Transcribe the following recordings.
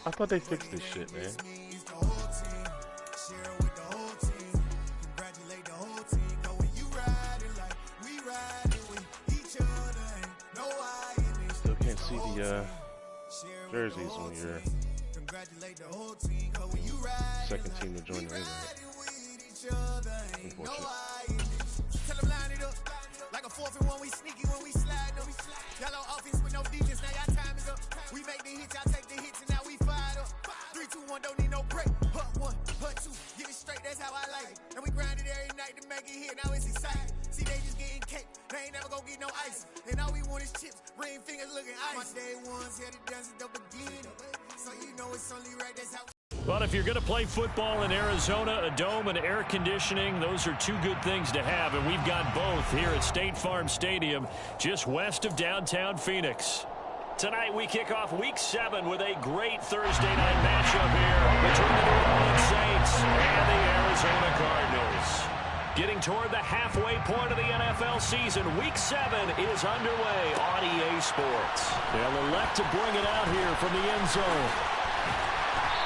I thought they fixed this shit, man. Still can't see the jerseys when you're second team to join the league. Unfortunate. Like a fourth and one, we sneaky when we slide. Yellow offense with no defense, now y'all time is up. We make the hits, y'all take the hits, and now we fired up. 3, 2, 1, don't need no break. Hut 1, hut 2, get it straight, that's how I like it. And we grind it every night to make it hit, now it's exciting. See, they just getting cake, they ain't never gonna get no ice. And all we want is chips, ring fingers looking ice. My day ones here to dance at the beginning. So you know it's only right, that's how. But if you're going to play football in Arizona, a dome and air conditioning, those are two good things to have, and we've got both here at State Farm Stadium, just west of downtown Phoenix. Tonight we kick off Week 7 with a great Thursday night matchup here between the New Orleans Saints and the Arizona Cardinals. Getting toward the halfway point of the NFL season, Week 7 is underway on EA Sports. They'll elect to bring it out here from the end zone.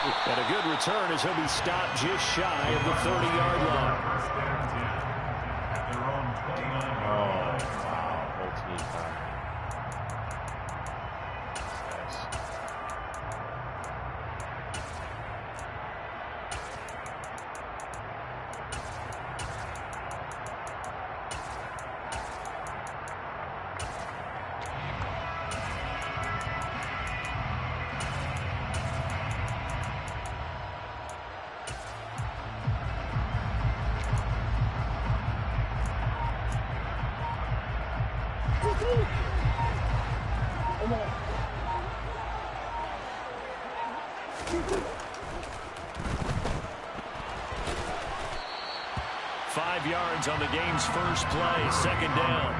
And a good return as he'll be stopped just shy of the 30-yard line. Oh, wow. Whole team time. Come on. 5 yards on the game's first play, second down.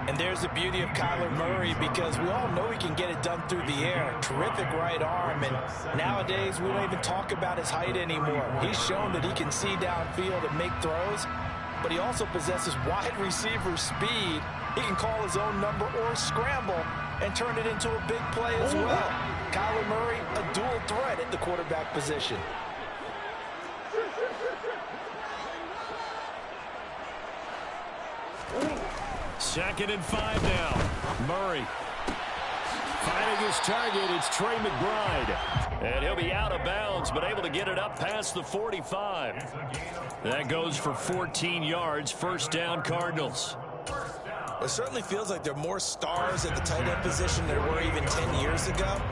And there's the beauty of Kyler Murray, because we all know he can get it done through the air. Terrific right arm, and nowadays we don't even talk about his height anymore. He's shown that he can see downfield and make throws, but he also possesses wide receiver speed. He can call his own number or scramble and turn it into a big play as well. Kyler Murray, a dual threat at the quarterback position. Second and 5 now. Murray finding his target. It's Trey McBride. And he'll be out of bounds, but able to get it up past the 45. That goes for 14 yards. First down, Cardinals. It certainly feels like there are more stars at the tight end position than there were even 10 years ago.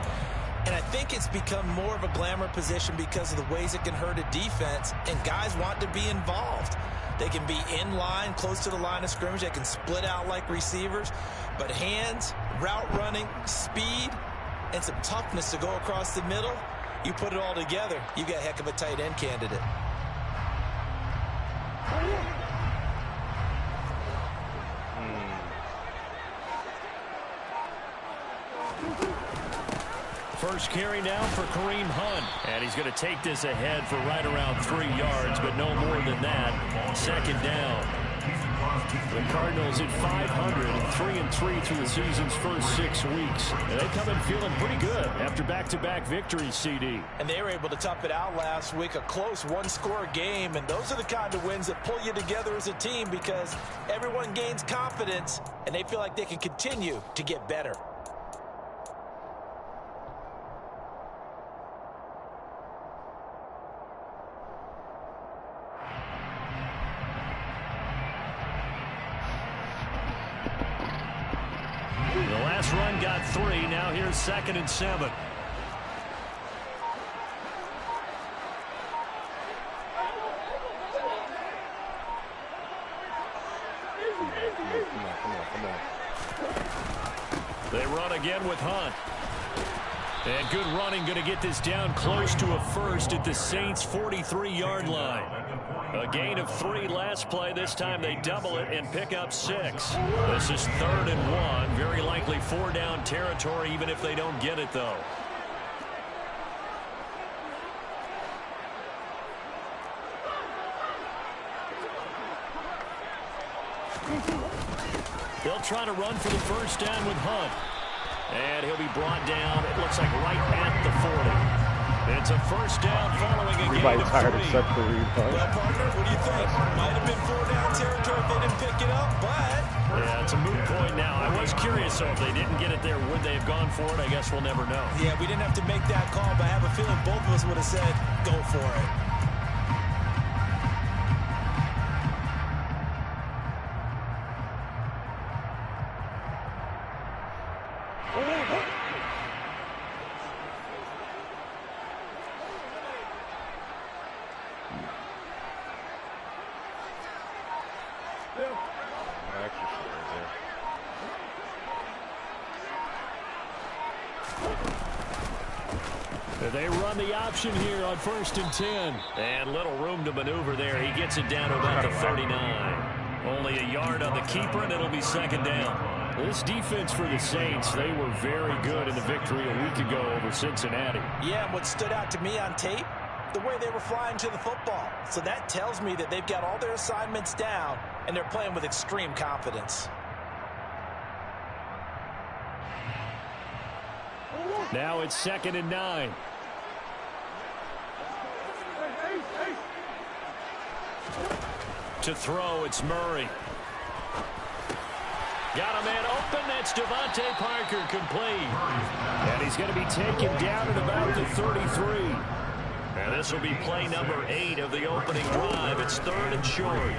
And I think it's become more of a glamour position because of the ways it can hurt a defense, and guys want to be involved. They can be in line, close to the line of scrimmage. They can split out like receivers. But hands, route running, speed, and some toughness to go across the middle, you put it all together, you got a heck of a tight end candidate. First carry now for Kareem Hunt. And he's going to take this ahead for right around 3 yards, but no more than that. Second down. The Cardinals at 500, 3-3 through the season's first 6 weeks. And they come in feeling pretty good after back-to-back victories, CD. And they were able to tough it out last week, a close one-score game. And those are the kind of wins that pull you together as a team, because everyone gains confidence, and they feel like they can continue to get better. The last run got 3. Now here's 2nd and 7. Come on. They run again with Hunt. And good running, going to get this down close to a first at the Saints' 43-yard line. A gain of 3 last play. This time they double it and pick up 6. This is 3rd and 1. Very likely 4-down territory, even if they don't get it, though. They'll try to run for the first down with Hunt. And he'll be brought down, it looks like right at the 40. It's a first down following a gain of 3. Except for well, partner, what do you think? Might have been 4-down territory if they didn't pick it up, but... Yeah, it's a moot point now. I was curious, so if they didn't get it there, would they have gone for it? I guess we'll never know. Yeah, we didn't have to make that call, but I have a feeling both of us would have said, go for it. They run the option here on 1st and 10. And little room to maneuver there. He gets it down to about the 39. Only a yard on the keeper, and it'll be 2nd down. This defense for the Saints, they were very good in the victory a week ago over Cincinnati. Yeah, and what stood out to me on tape, the way they were flying to the football. So that tells me that they've got all their assignments down, and they're playing with extreme confidence. Now it's 2nd and 9. To throw, it's Murray. Got a man open. That's Devontae Parker, complete. And he's going to be taken down at about the 33. And this will be play number 8 of the opening drive. It's 3rd and short.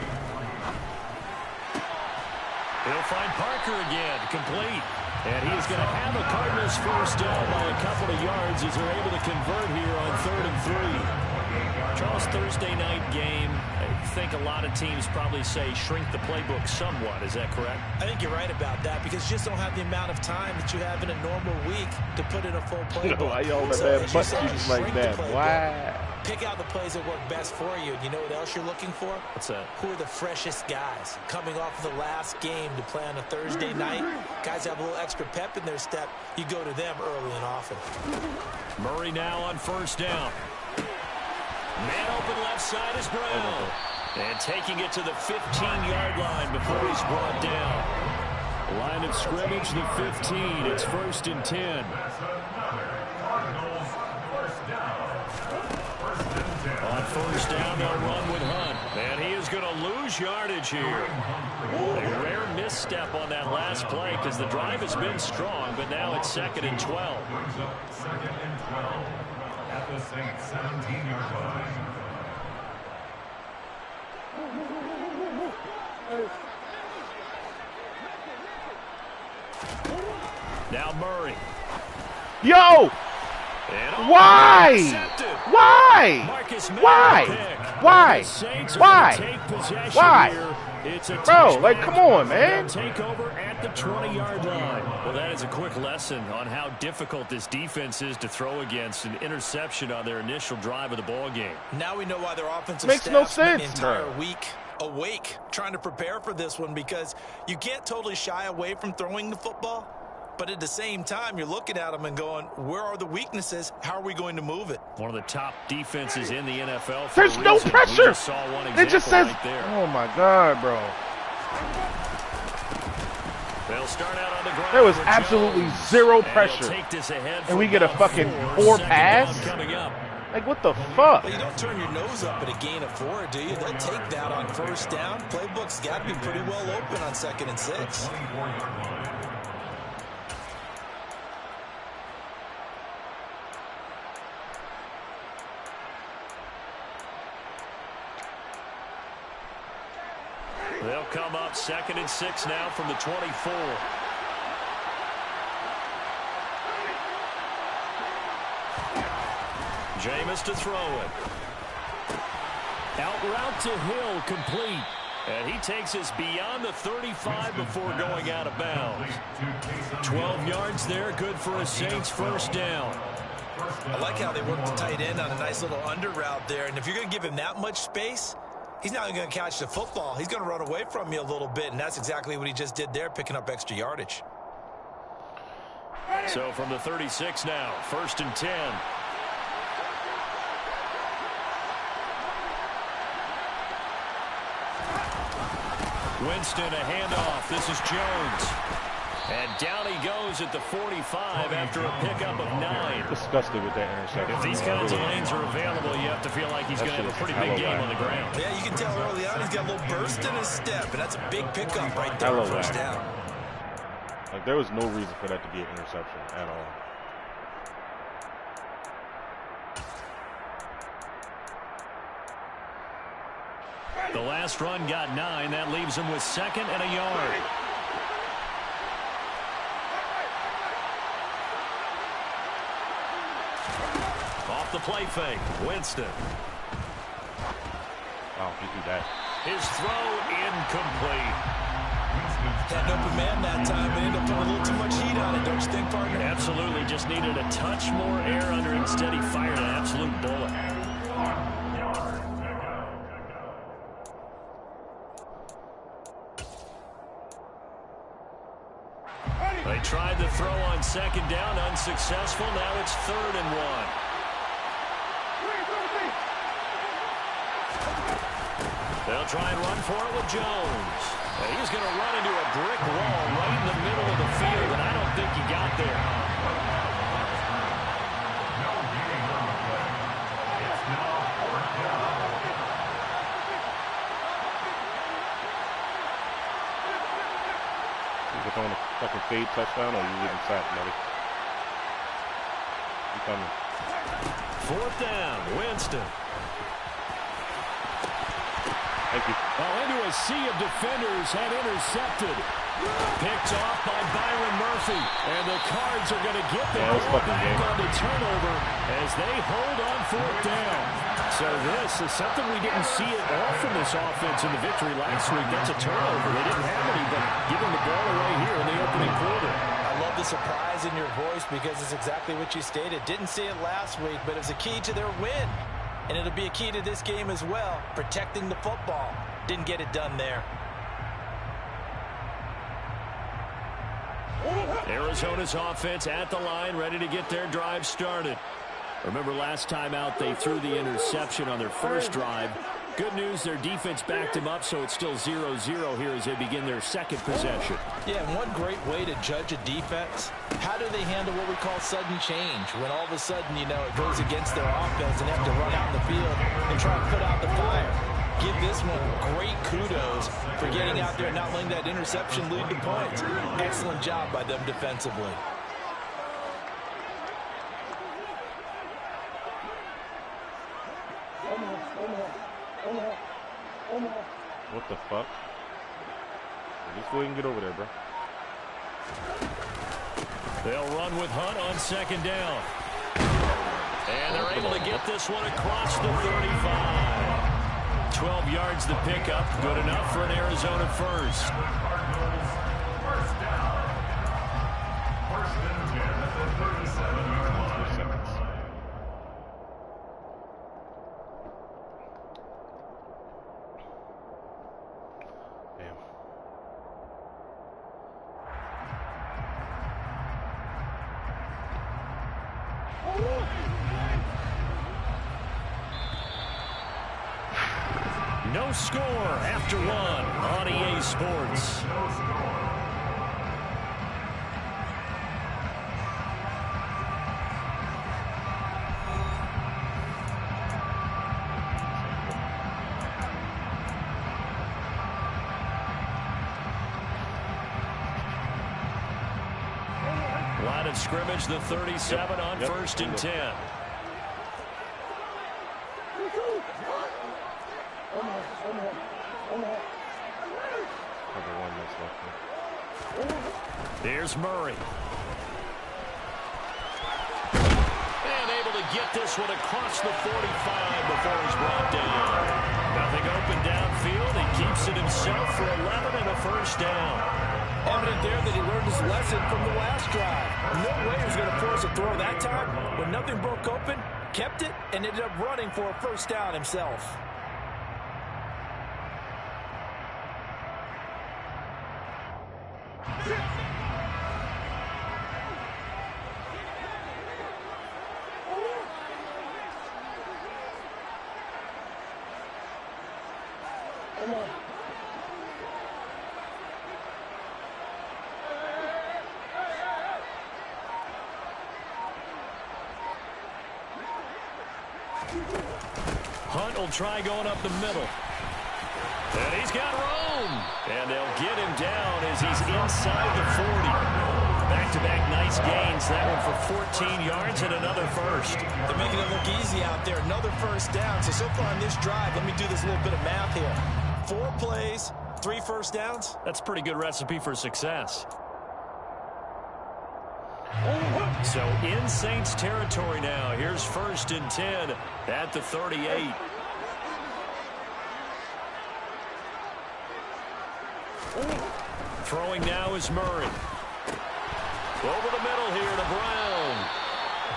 He'll find Parker again, complete. And he is going to have a Cardinals first down by a couple of yards as they're able to convert here on 3rd and 3. Charles, Thursday night game, I think a lot of teams probably say shrink the playbook somewhat. Is that correct? I think you're right about that because you just don't have the amount of time that you have in a normal week to put in a full playbook. No, I yelled at that butt cheeks like that. Why? Pick out the plays that work best for you. And you know what else you're looking for? What's that? Who are the freshest guys coming off of the last game to play on a Thursday night? Guys have a little extra pep in their step. You go to them early and often. Murray now on first down. Man open left side is Brown. And taking it to the 15-yard line before he's brought down. Line of scrimmage, the 15. It's 1st and 10. On first down, they'll run with Hunt. And he is going to lose yardage here. A rare misstep on that last play because the drive has been strong, but now it's 2nd and 12. At the Saints 17-yard line. Now Murray. Yo! Why? Why? Why? Why? Why? Why? It's a bro, like, come on, man. Take over at the 20-yard line. Well, that is a quick lesson on how difficult this defense is to throw against. An interception on their initial drive of the ball game. Now we know why their offensive makes no spent sense, the entire bro. week awake trying to prepare for this one because you can't totally shy away from throwing the football. But at the same time, you're looking at them and going, where are the weaknesses? How are we going to move it? One of the top defenses in the NFL. There's no pressure. It just says, right there. oh, my God, bro. They'll start out on the ground. There was absolutely zero pressure. Take this ahead and we get a fucking 4 pass? Like, what the fuck? Well, you don't turn your nose up at a gain of 4, do you? They'll take that on first down. Playbook's got to be pretty well open on 2nd and 6. They'll come up 2nd and 6 now from the 24. Jameis to throw it. Out route to Hill, complete. And he takes us beyond the 35 before going out of bounds. 12 yards there, good for a Saints first down. I like how they work the tight end on a nice little under route there. And if you're going to give him that much space, he's not going to catch the football. He's going to run away from you a little bit, and that's exactly what he just did there, picking up extra yardage. So from the 36 now, 1st and 10. Winston, a handoff. This is Jones. And down he goes at the 45 after a pickup of 9. Disgusted with that interception. If these kinds of lanes are available, you have to feel like he's going to have a pretty big game on the ground. Yeah, you can tell early on he's got a little burst in his step, and that's a big pickup right there, first down. Like, there was no reason for that to be an interception at all. The last run got 9. That leaves him with 2nd and a yard. Off the play fake, Winston. Wow, he did that. His throw incomplete. Had an open man that time, but ended up putting a little too much heat on it, don't you think, partner? Absolutely, just needed a touch more air under it. Instead, he fired an absolute bullet. They tried the throw on 2nd down, unsuccessful. Now it's 3rd and 1. They'll try and run for it with Jones. And he's going to run into a brick wall right in the middle of the field, and I don't think he got there. He's throwing a fucking fade touchdown, or you getting sacked, buddy? You coming? 4th down, Winston. Thank you. Into a sea of defenders and intercepted. Picked off by Byron Murphy. And the Cards are going to get the ball back on the turnover as they hold on 4th down. So this is something we didn't see it all from this offense in the victory last week. That's a turnover. They didn't have any, but giving the ball away here in the opening quarter. I love the surprise in your voice because it's exactly what you stated. Didn't see it last week, but it was a key to their win. And it'll be a key to this game as well, protecting the football. Didn't get it done there. Arizona's offense at the line, ready to get their drive started. Remember last time out, they threw the interception on their first drive. Good news, their defense backed them up, so it's still 0-0 here as they begin their 2nd possession. Yeah, and one great way to judge a defense, how do they handle what we call sudden change? When all of a sudden, you know, it goes against their offense and they have to run out in the field and try to put out the fire. Give this one great kudos for getting out there and not letting that interception lead to points. Excellent job by them defensively. What the fuck? Just go ahead and get over there, bro. They'll run with Hunt on 2nd down. And they're able to get this one across the 35. 12 yards the pickup. Good enough for an Arizona first. First down. First and 10 at the 37-yard line. No score after 1 on EA Sports. Line of scrimmage, the 37 on 1st and 10. Here's Murray. And able to get this one across the 45 before he's brought down. Nothing open downfield. He keeps it himself for 11 and a first down. Evident there that he learned his lesson from the last drive. No way he was going to force a throw that time. When nothing broke open, kept it, and ended up running for a first down himself. Hunt will try going up the middle. And he's got room. And they'll get him down as he's inside the 40. Back-to-back nice gains. That one for 14 yards and another first. They're making it look easy out there. Another first down. So far on this drive, let me do this little bit of math here. 4 plays, 3 first downs. That's a pretty good recipe for success. So in Saints territory now. Here's 1st and 10 at the 38. Throwing now is Murray. Over the middle here to Brown.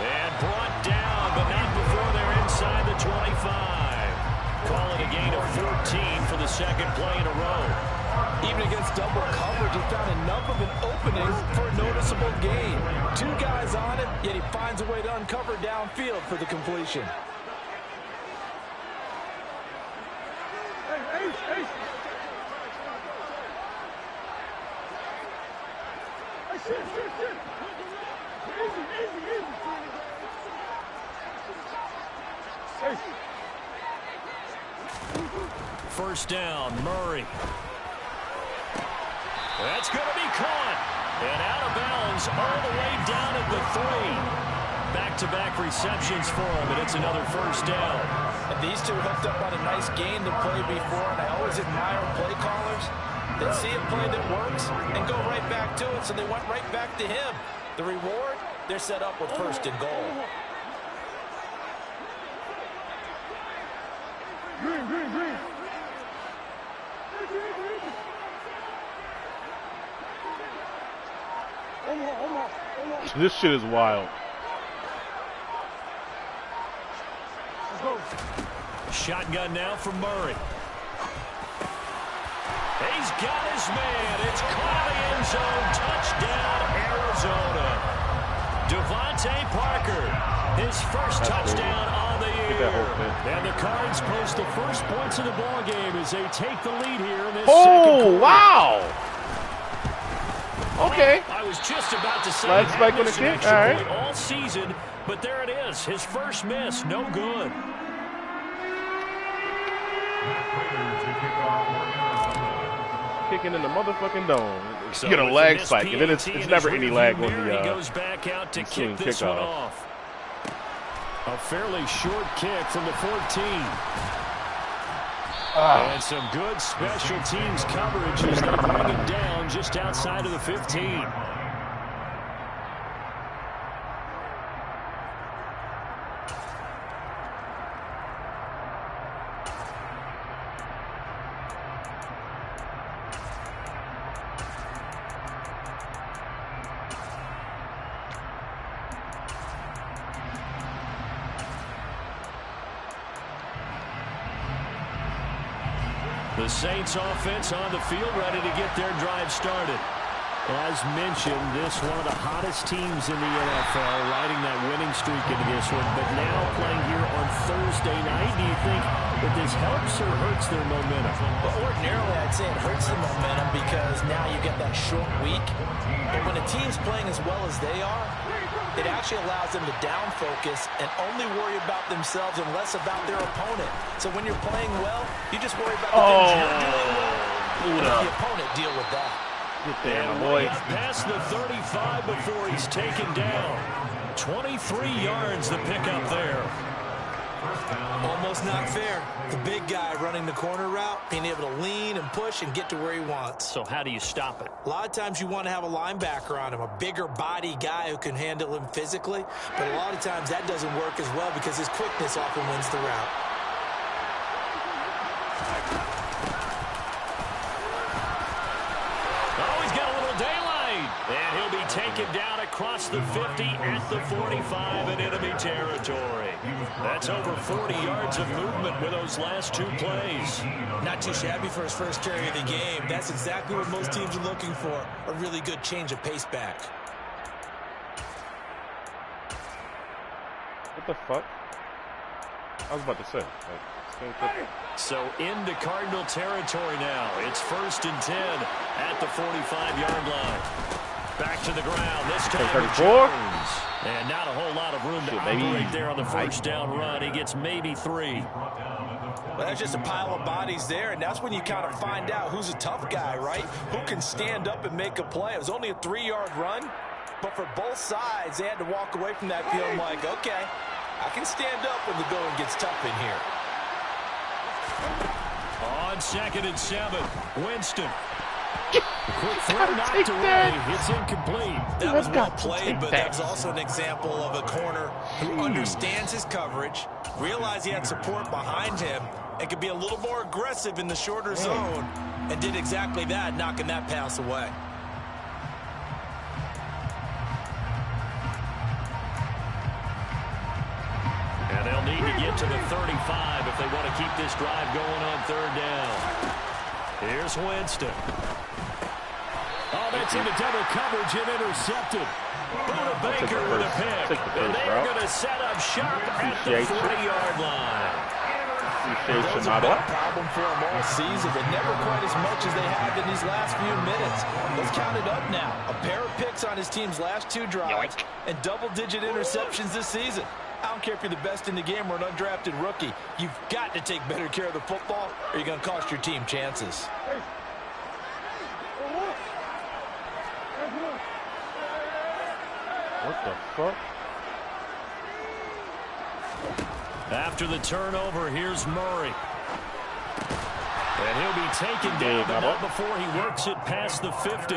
And brought down, but not before they're inside the 25. Call it a gain of 14 for the second play in a row. Even against double coverage, he found enough of an opening for a noticeable gain. 2 guys on it, yet he finds a way to uncover downfield for the completion. First down, Murray. That's going to be caught. And out of bounds all the way down at the 3. Back-to-back receptions for him, and it's another first down. And these two hooked up on a nice gain to play before, and I always admire play callers. They see a play that works and go right back to it, so they went right back to him. The reward, they're set up with 1st and goal. Green. This shit is wild. Shotgun now for Murray. He's got his man. It's caught in the end zone. Touchdown, Arizona. Devontae Parker, his first touchdown on the year. And the Cards post the first points of the ball game as they take the lead here in this second quarter. Wow. Okay. I was just about to say Flag spike on the kick. All right. All season, but there it is. His first miss, no good. Kicking in the motherfucking dome. So You get a lag this spike, and then it's PAT never in any his lag rearview on mirror, he the goes back out to ensuing kick this one kickoff. off. A fairly short kick from the 14. And some good special teams coverage as they bring it down just outside of the 15. The Saints offense on the field ready to get their drive started. As mentioned, this one of the hottest teams in the NFL, riding that winning streak into this one, but now playing here on Thursday night. Do you think that this helps or hurts their momentum? Well, ordinarily, I'd say it hurts the momentum because now you get that short week. But when a team's playing as well as they are, it actually allows them to down focus and only worry about themselves and less about their opponent. So when you're playing well, you just worry about the things you're doing well. And let the opponent deal with that. Get there, And boy. way up past the 35 before he's taken down. 23 yards the pickup there. Almost not fair. The big guy running the corner route, being able to lean and push and get to where he wants. So how do you stop it? A lot of times you want to have a linebacker on him, a bigger body guy who can handle him physically. But a lot of times that doesn't work as well because his quickness often wins the route. Oh, he's got a little daylight. And he'll be taken down across the 50 at the 45 in enemy territory. That's over 40 yards of movement with those last 2 plays. Not too shabby for his first carry of the game. That's exactly what most teams are looking for, a really good change of pace back. What the fuck? I was about to say. So into Cardinal territory now. It's 1st and 10 at the 45-yard line. Back to the ground. This time with 34. Jones. And not a whole lot of room to operate there on the first down run. He gets maybe 3. Well, that's just a pile of bodies there, and that's when you kind of find out who's a tough guy, right? Who can stand up and make a play. It was only a 3-yard run, but for both sides, they had to walk away from that feeling like, okay, I can stand up when the going gets tough in here. On 2nd and 7, Winston. Quick throw knocked away. It's incomplete. That was well played, but that was also an example of a corner who understands his coverage, realized he had support behind him, and could be a little more aggressive in the shorter zone, and did exactly that, knocking that pass away. And they'll need to get to the 35 if they want to keep this drive going on 3rd down. Here's Winston. Oh, that's into double coverage and intercepted. Buda Baker with a pick. And they're going to set up shop at the 40-yard line. Appreciation, my boy. Problem for them all season, but never quite as much as they have in these last few minutes. Let's count it up now. A pair of picks on his team's last 2 drives and double-digit interceptions this season. I don't care if you're the best in the game or an undrafted rookie. You've got to take better care of the football or you're going to cost your team chances. What the fuck? After the turnover, here's Murray. And he'll be taken down, but not before he works it past the 50.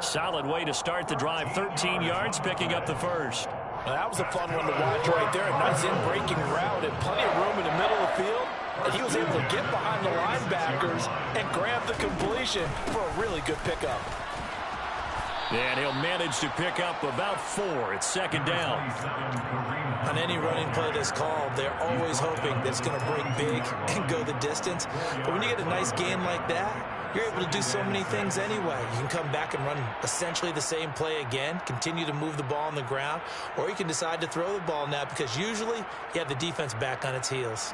Solid way to start the drive. 13 yards, picking up the first. Well, that was a fun one to watch right there. A nice in-breaking route and plenty of room in the middle of the field. And he was able to get behind the linebackers and grab the completion for a really good pickup. And he'll manage to pick up about 4. It's 2nd down. On any running play that's called, they're always hoping that it's going to break big and go the distance. But when you get a nice gain like that, you're able to do so many things anyway. You can come back and run essentially the same play again, continue to move the ball on the ground, or you can decide to throw the ball now because usually you have the defense back on its heels.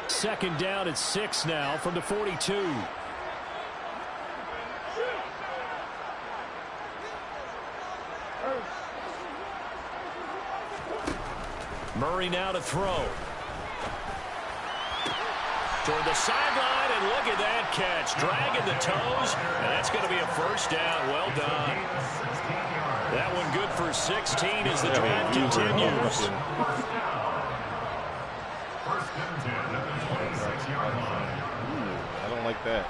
2nd down at 6 now from the 42. Murray now to throw. Toward the sideline, and look at that catch. Dragging the toes, and that's going to be a first down. Well done. That one good for 16 as the drive continues. I don't like that.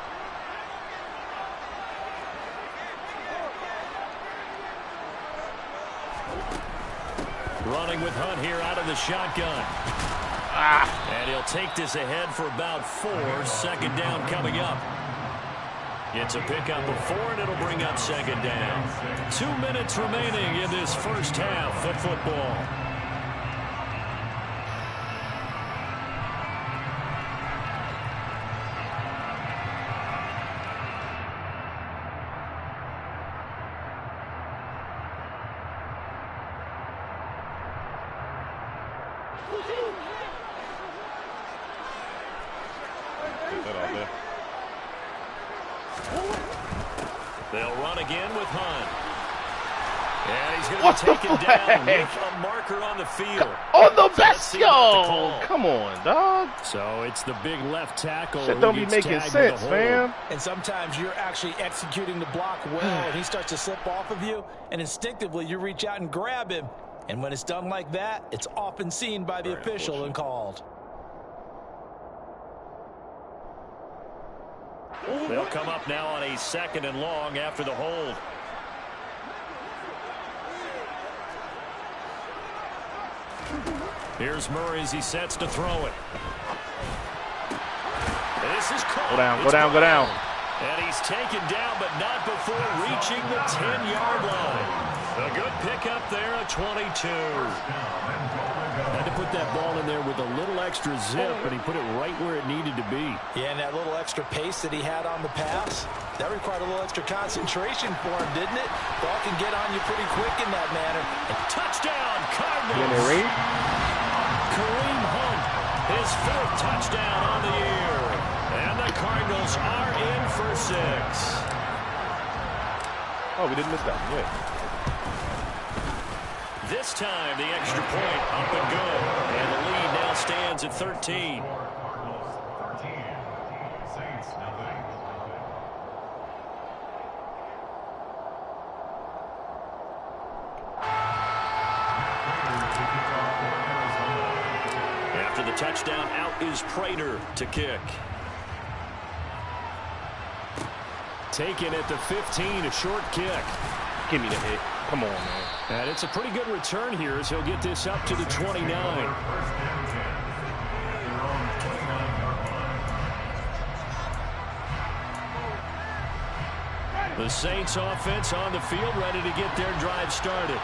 Running with Hunt here out of the shotgun. And he'll take this ahead for about 4. 2nd down coming up. It's a pickup of 4, and it'll bring up 2nd down. 2 minutes remaining in this first half of football. They'll run again with Hunt. And he's going to be taken down with a marker on the field. On the best, yo! Come on, dog. So it's the big left tackle. Shit don't be making sense, man. And sometimes you're actually executing the block well, and he starts to slip off of you, and instinctively you reach out and grab him. And when it's done like that, it's often seen by the official and called. They'll come up now on a 2nd and long after the hold. Here's Murray as he sets to throw it. This is caught. Go down, go down, go down. And he's taken down, but not before reaching the 10-yard line. A good pickup there, a 22. Had to put that ball in there with a little extra zip, and he put it right where it needed to be. Yeah, and that little extra pace that he had on the pass, that required a little extra concentration for him, didn't it? Ball can get on you pretty quick in that manner. And touchdown, Cardinals! Kareem Hunt, his 4th touchdown on the year. And the Cardinals are in for 6. Oh, we didn't miss that. Yeah. This time, the extra point up and good. And the lead now stands at 13. After the touchdown, out is Prater to kick. Taken at the 15, a short kick. Give me the hit. Come on, man. And it's a pretty good return here as he'll get this up to the 29. The Saints offense on the field, ready to get their drive started.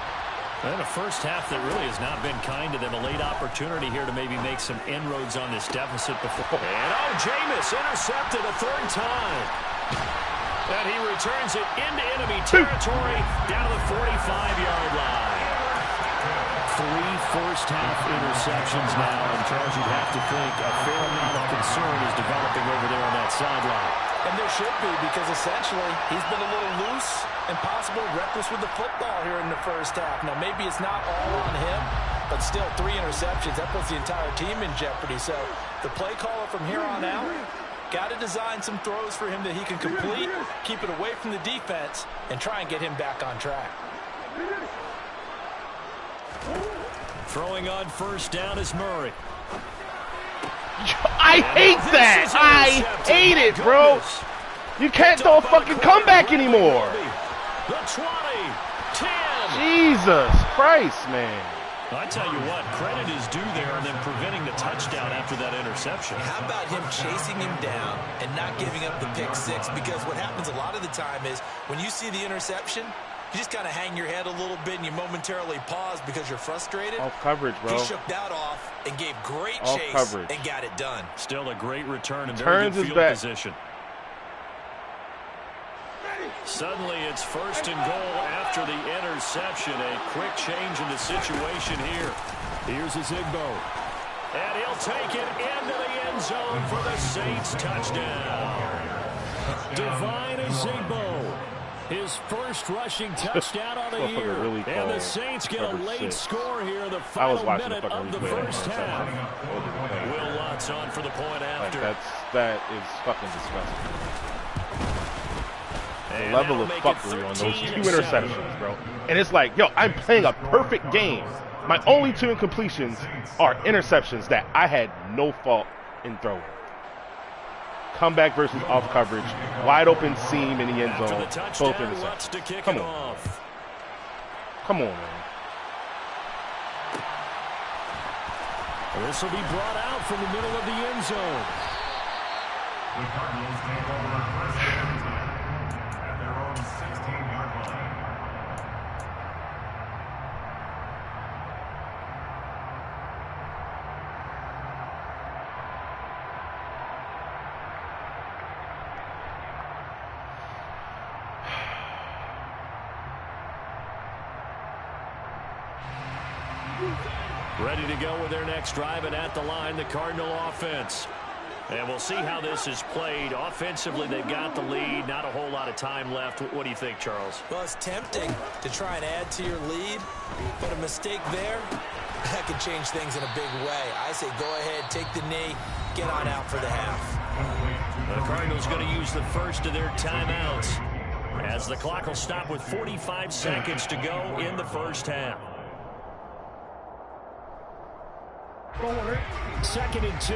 And a first half that really has not been kind to them. A late opportunity here to maybe make some inroads on this deficit before. And Jameis intercepted a third time. And he returns it into enemy territory down to the 45-yard line. 3 first-half interceptions now. And Charles, you'd have to think a fair amount of concern is developing over there on that sideline. And there should be, because essentially he's been a little loose and possibly reckless with the football here in the first half. Now, maybe it's not all on him, but still 3 interceptions. That puts the entire team in jeopardy. So the play caller from here on out got to design some throws for him that he can complete, keep it away from the defense, and try and get him back on track. Throwing on first down is Murray. I hate that. I hate it, bro. You can't throw a fucking comeback anymore. The 20, 10. Jesus Christ, man. I tell you what, credit is due there and then preventing the touchdown after that interception. How about him chasing him down and not giving up the pick six? Because what happens a lot of the time is when you see the interception, you just kind of hang your head a little bit and you momentarily pause because you're frustrated. Off coverage, bro. He shook that off and gave great Off chase coverage. and got it done. Still a great return and very good field position. Suddenly it's first and goal after the interception. A quick change in the situation here. Here's Zigbo. And he'll take it into the end zone for the Saints touchdown. Divine Zigbo. His first rushing touchdown on the year. Really, and the Saints get a late score here in the final minute of the first half. Will Lutz on for the point after. That is fucking disgusting. The level of fuckery on those 2 interceptions, bro. And it's like, yo, I'm playing a perfect game. My only 2 incompletions are interceptions that I had no fault in throwing. Comeback versus off coverage. Wide open seam in the end zone. Both interceptions. Come on. Come on, man. This will be brought out from the middle of the end zone. The Cardinals take over first and 10 at their own 16-yard line. Ready to go with their next drive, and at the line, the Cardinal offense. And we'll see how this is played. Offensively, they've got the lead. Not a whole lot of time left. What do you think, Charles? Well, it's tempting to try and add to your lead, but a mistake there, that could change things in a big way. I say go ahead, take the knee, get on out for the half. The Cardinals going to use the first of their timeouts as the clock will stop with 45 seconds to go in the first half. 2nd and 2.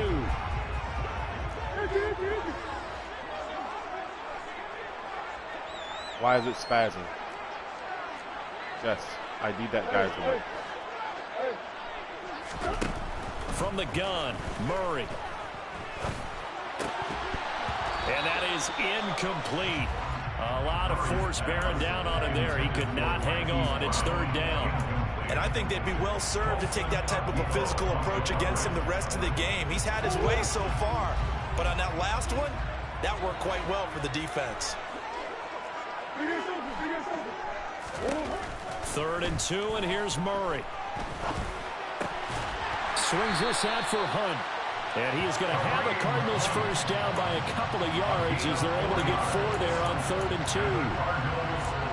Why is it spazzing? Yes, I need that guy's away. From the gun, Murray. And that is incomplete. A lot of force bearing down on him there. He could not hang on. It's 3rd down. And I think they'd be well served to take that type of a physical approach against him the rest of the game. He's had his way so far, but on that last one, that worked quite well for the defense. 3rd and 2, and here's Murray. Swings this out for Hunt. And he is going to have the Cardinals first down by a couple of yards as they're able to get 4 there on 3rd and 2.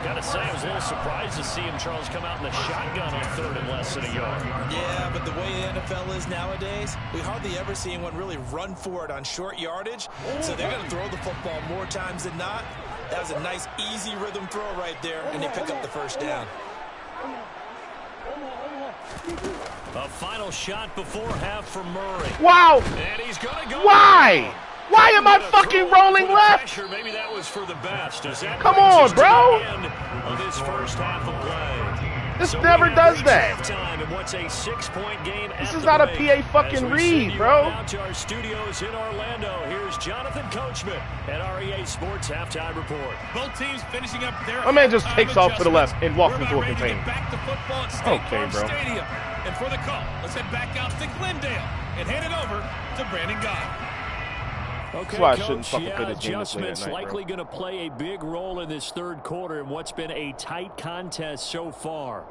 Gotta say, I was a little surprised to see him, Charles, come out in the shotgun on 3rd and less than a yard. Yeah, but the way the NFL is nowadays, we hardly ever see anyone really run for it on short yardage. So they're going to throw the football more times than not. That was a nice, easy rhythm throw right there, and they pick up the first down. A final shot before half for Murray. Wow! And he's going to go. Why? Why am I fucking rolling left? Maybe that was for the best. Come on, bro. Of this first half of play. This never does that. And what's a 6-point game this is not a PA fucking read, bro. Out to our studios in Orlando. Here's Jonathan Coachman at REA Sports Halftime Report. Both teams finishing up their my man just takes off to the left and walks into a container. Back to football at State Farm bro. Stadium. And for the call, let's head back out to Glendale and hand it over to Brandon Guy. Okay, that's why I shouldn't fucking play this game adjustments night, likely going to play a big role in this 3rd quarter in what's been a tight contest so far.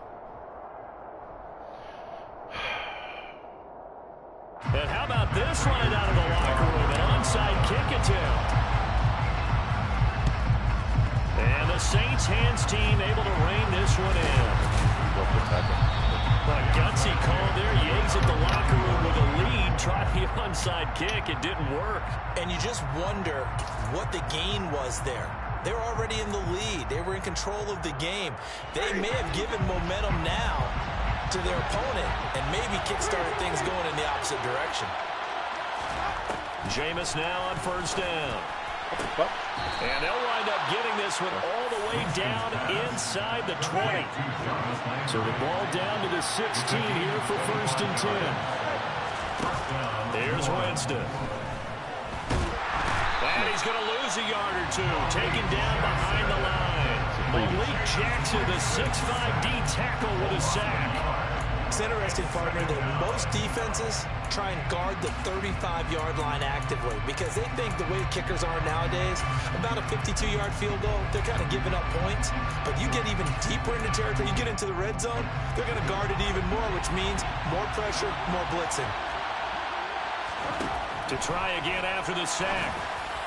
And how about this line out of the locker room? An onside kick attempt. And the Saints hands team able to rein this one in. A gutsy call there. Yates at the locker room with a lead. Tried the onside kick. It didn't work. And you just wonder what the gain was there. They're already in the lead. They were in control of the game. They may have given momentum now to their opponent and maybe kickstarted things going in the opposite direction. Jameis now on 1st down. And they'll wind up getting this one all the way down inside the 20. So the ball down to the 16 here for 1st and 10. There's Winston. And he's going to lose a yard or two. Taken down behind the line. Malik Jackson, the 6'5" D tackle with a sack. It's interesting, partner, that most defenses try and guard the 35-yard line actively because they think the way kickers are nowadays, about a 52-yard field goal, they're kind of giving up points. But you get even deeper into territory, you get into the red zone, they're going to guard it even more, which means more pressure, more blitzing. To try again after the sack.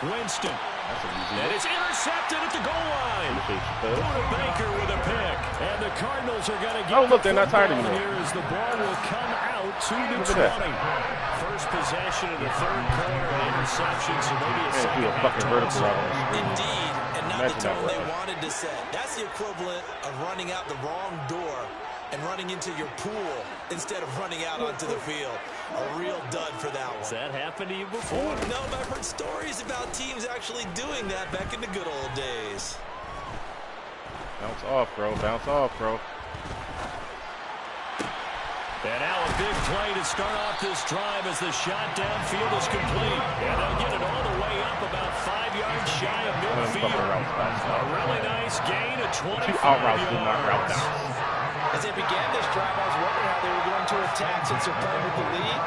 Winston. And it's intercepted at the goal line. Buda Baker with a pick. And the Cardinals are going to get look, they're not tired anymore. Here as the ball will come out to the 20. First possession of the 3rd quarter. Interception, so maybe a fucking vertical route. Indeed, and not the tone they wanted to set. That's the equivalent of running out the wrong door and running into your pool instead of running out onto the field. A real dud for that one. Has that happened to you before? No, but I've heard stories about teams actually doing that back in the good old days. Bounce off, bro. Bounce off, bro. And now a big play to start off this drive as the shot downfield is complete. And they'll get it all the way up about 5 yards shy of midfield. A really nice gain of 25 yards. Out routes did not route down. As they began this drive, I was wondering how they were going to attack since they're playing with the lead.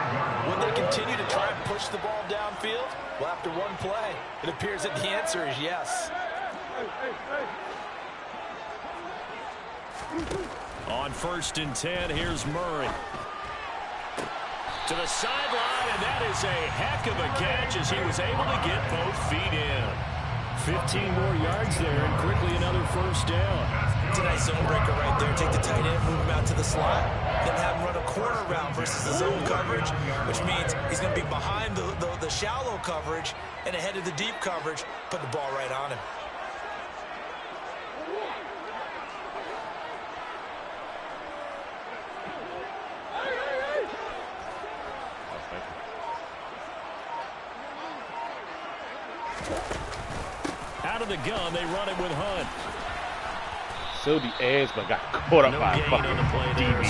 Would they continue to try and push the ball downfield? Well, after one play, it appears that the answer is yes. On 1st and 10, here's Murray. To the sideline, and that is a heck of a catch as he was able to get both feet in. 15 more yards there, and quickly another 1st down. It's a nice zone breaker right there. Take the tight end, move him out to the slot, then have him run a corner route versus the zone coverage, which means he's going to be behind the shallow coverage and ahead of the deep coverage. Put the ball right on him. Out of the gun, they run it with Hunt. So the edge, but got caught up by a fucking DB.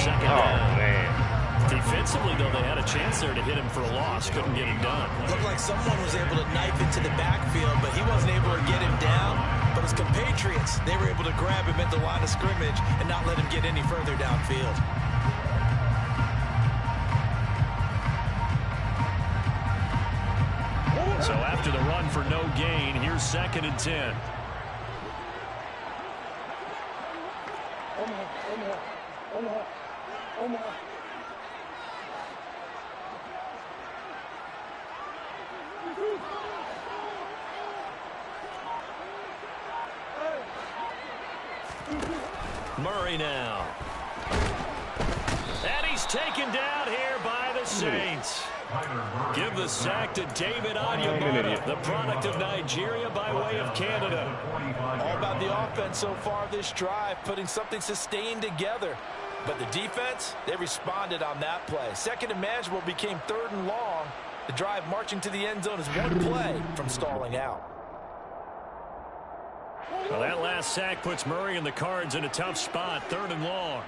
Man. Defensively, though, they had a chance there to hit him for a loss. Couldn't get it done. Looked like someone was able to knife into the backfield, but he wasn't able to get him down. But his compatriots, they were able to grab him at the line of scrimmage and not let him get any further downfield. So after the run for no gain, here's 2nd and 10. Murray now. And he's taken down here by the Saints. Give the sack to David Onyemata, the product of Nigeria by way of Canada. All about the offense so far this drive, putting something sustained together. But the defense, they responded on that play. Second and manageable became 3rd and long. The drive marching to the end zone is one play from stalling out. Well, that last sack puts Murray and the Cards in a tough spot, 3rd and long.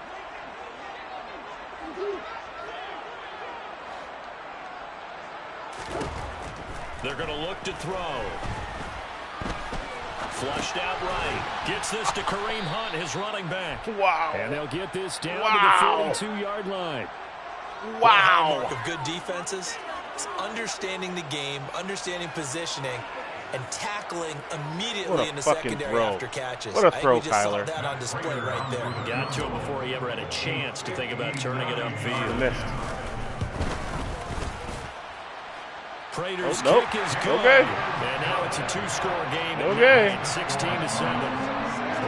They're going to look to throw. Flushed out right. Gets this to Kareem Hunt, his running back. Wow. And they'll get this down to the 42-yard line. Wow. Mark of good defenses is understanding the game, understanding positioning, and tackling immediately in the secondary after catches. What a throw, I think we just saw Kyler. that on display right there. Got to him before he ever had a chance to think about turning it upfield. Missed. Prater's nope. kick is good. Okay. And now it's a 2-score game. Okay. 16-7.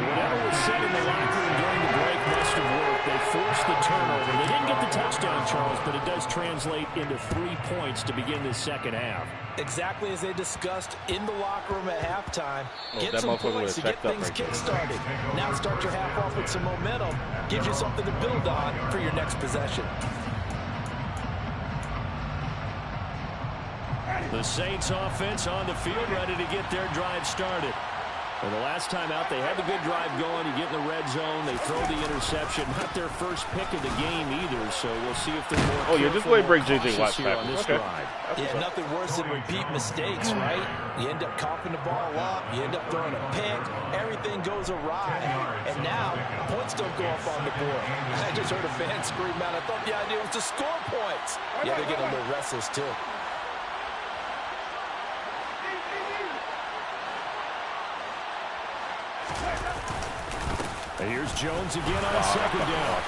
Whatever was said in the locker room during the break must have worked. They forced the turnover. They didn't get the touchdown, Charles, but it does translate into 3 points to begin this second half. Exactly as they discussed in the locker room at halftime. Get some motherfucker points to would've get checked up things right there. kick-started. Now start your half off with some momentum. Gives you something to build on for your next possession. The Saints offense on the field, ready to get their drive started. Well, the last time out, they had the good drive going. You get in the red zone, they throw the interception. Not their first pick of the game either, so we'll see if they're more. Oh, you're just going to break J.J. Watt's here on this okay. drive. Yeah, nothing worse than repeat mistakes, right? You end up coughing the ball up, you end up throwing a pick, everything goes awry. And now, points don't go up on the board. I just heard a fan scream out, I thought the idea was to score points. Yeah, they're getting a little restless too. And here's Jones again on second down.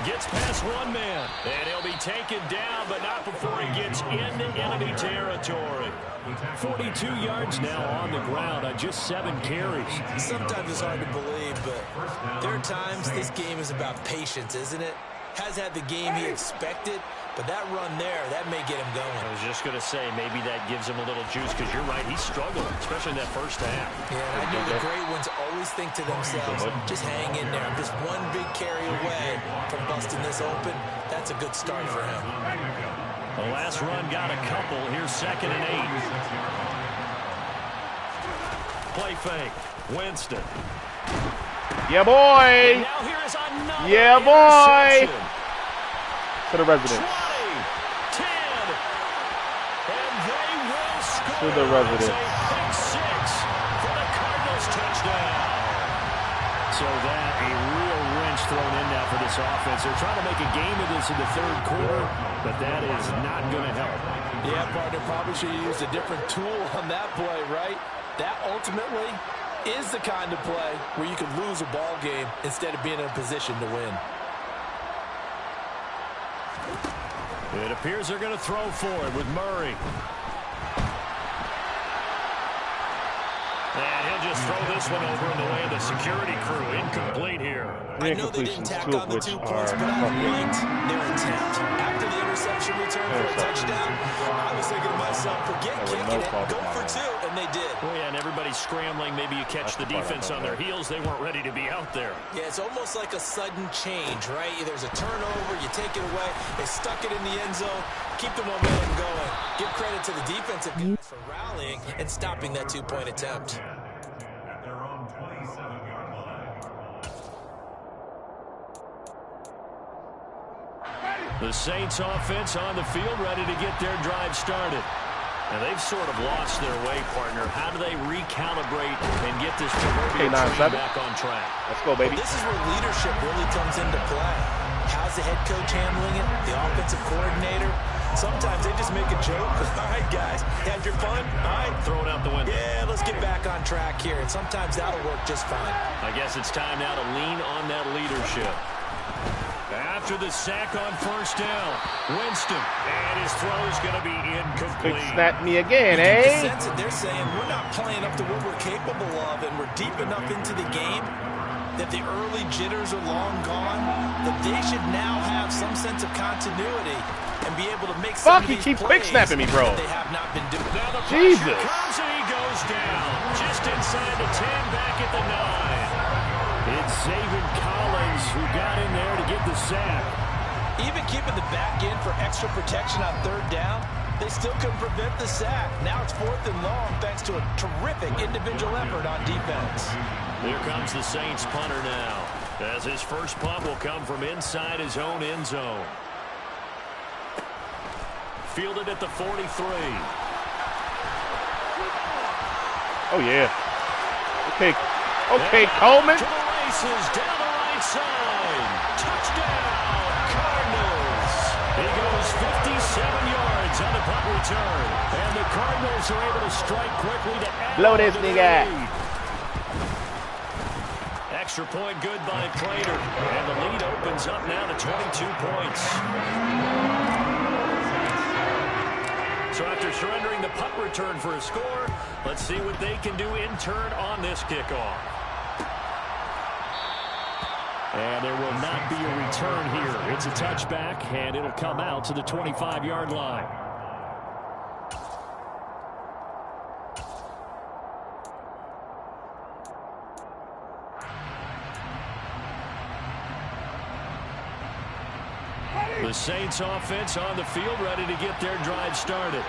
Gets past one man, and he'll be taken down, but not before he gets into enemy territory. 42 yards now on the ground on just 7 carries. Sometimes it's hard to believe, but there are times this game is about patience, isn't it? Has had the game he expected, but that run there, that may get him going. I was just going to say, maybe that gives him a little juice, because you're right, he struggled, especially in that first half. Yeah, I know the great ones always think to themselves, just hang in there. I'm just one big carry away from busting this open. That's a good start for him. The last run got a couple. Here's 2nd and 8. Play fake. Winston. Yeah, boy. And now here is another Yeah, boy. interception. To the residents. 20, 10, and they will score. To the residents. It's a pick 6 for the Cardinals touchdown. So that a real wrench thrown in now for this offense. They're trying to make a game of this in the 3rd quarter, but that is not going to help. Yeah, partner, probably should have used a different tool on that play, right? That ultimately is the kind of play where you can lose a ball game instead of being in a position to win. It appears they're going to throw for it with Murray. And he'll just throw this one over in the way of the security crew. Incomplete here. Three I know they didn't incompletions, tack 2 on of the which 2 are points, but I fucking. liked their attempt. After the interception return for a touchdown, I was thinking to myself, forget kicking it, go for 2, and they did. Well, yeah, and everybody's scrambling. Maybe you catch the defense on their heels. They weren't ready to be out there. Yeah, it's almost like a sudden change, right? There's a turnover, you take it away, they stuck it in the end zone, keep the momentum going. Give credit to the defensive guys for rallying and stopping that 2-point attempt. At their own 27-yard line. The Saints offense on the field, ready to get their drive started. And they've sort of lost their way, partner. How do they recalibrate and get this proverbial train back on track? Let's go, baby. Well, this is where leadership really comes into play. How's the head coach handling it? The offensive coordinator? Sometimes they just make a joke. All right, guys, had your fun? All right. Throw it out the window. Yeah, let's get back on track here. And sometimes that'll work just fine. I guess it's time now to lean on that leadership. After the sack on first down, Winston, and his throw's going to be incomplete. Big snap me again, You eh? can sense it. They're saying we're not playing up to what we're capable of, and we're deep enough into the game that the early jitters are long gone, that they should now have some sense of continuity and be able to make some of these keep plays quick snapping me, bro. that they have not been doing. Now the Jesus. pressure comes and he goes down. Just inside the 10, back at the 9. It's Zaven Collins who got in there to get the sack. Even keeping the back in for extra protection on third down, they still couldn't prevent the sack. Now it's 4th and long thanks to a terrific individual effort on defense. Here comes the Saints punter now, as his first punt will come from inside his own end zone. Fielded at the 43. Oh, yeah. Okay, Coleman. To the races, down the right side. Touchdown, Cardinals. He goes 57 yards on the punt return. And the Cardinals are able to strike quickly to add Blow this on to nigga. their lead. Extra point good by Prater. And the lead opens up now to 22 points. So after surrendering the punt return for a score, let's see what they can do in turn on this kickoff. And there will not be a return here. It's a touchback, and it'll come out to the 25-yard line. The Saints offense on the field, ready to get their drive started.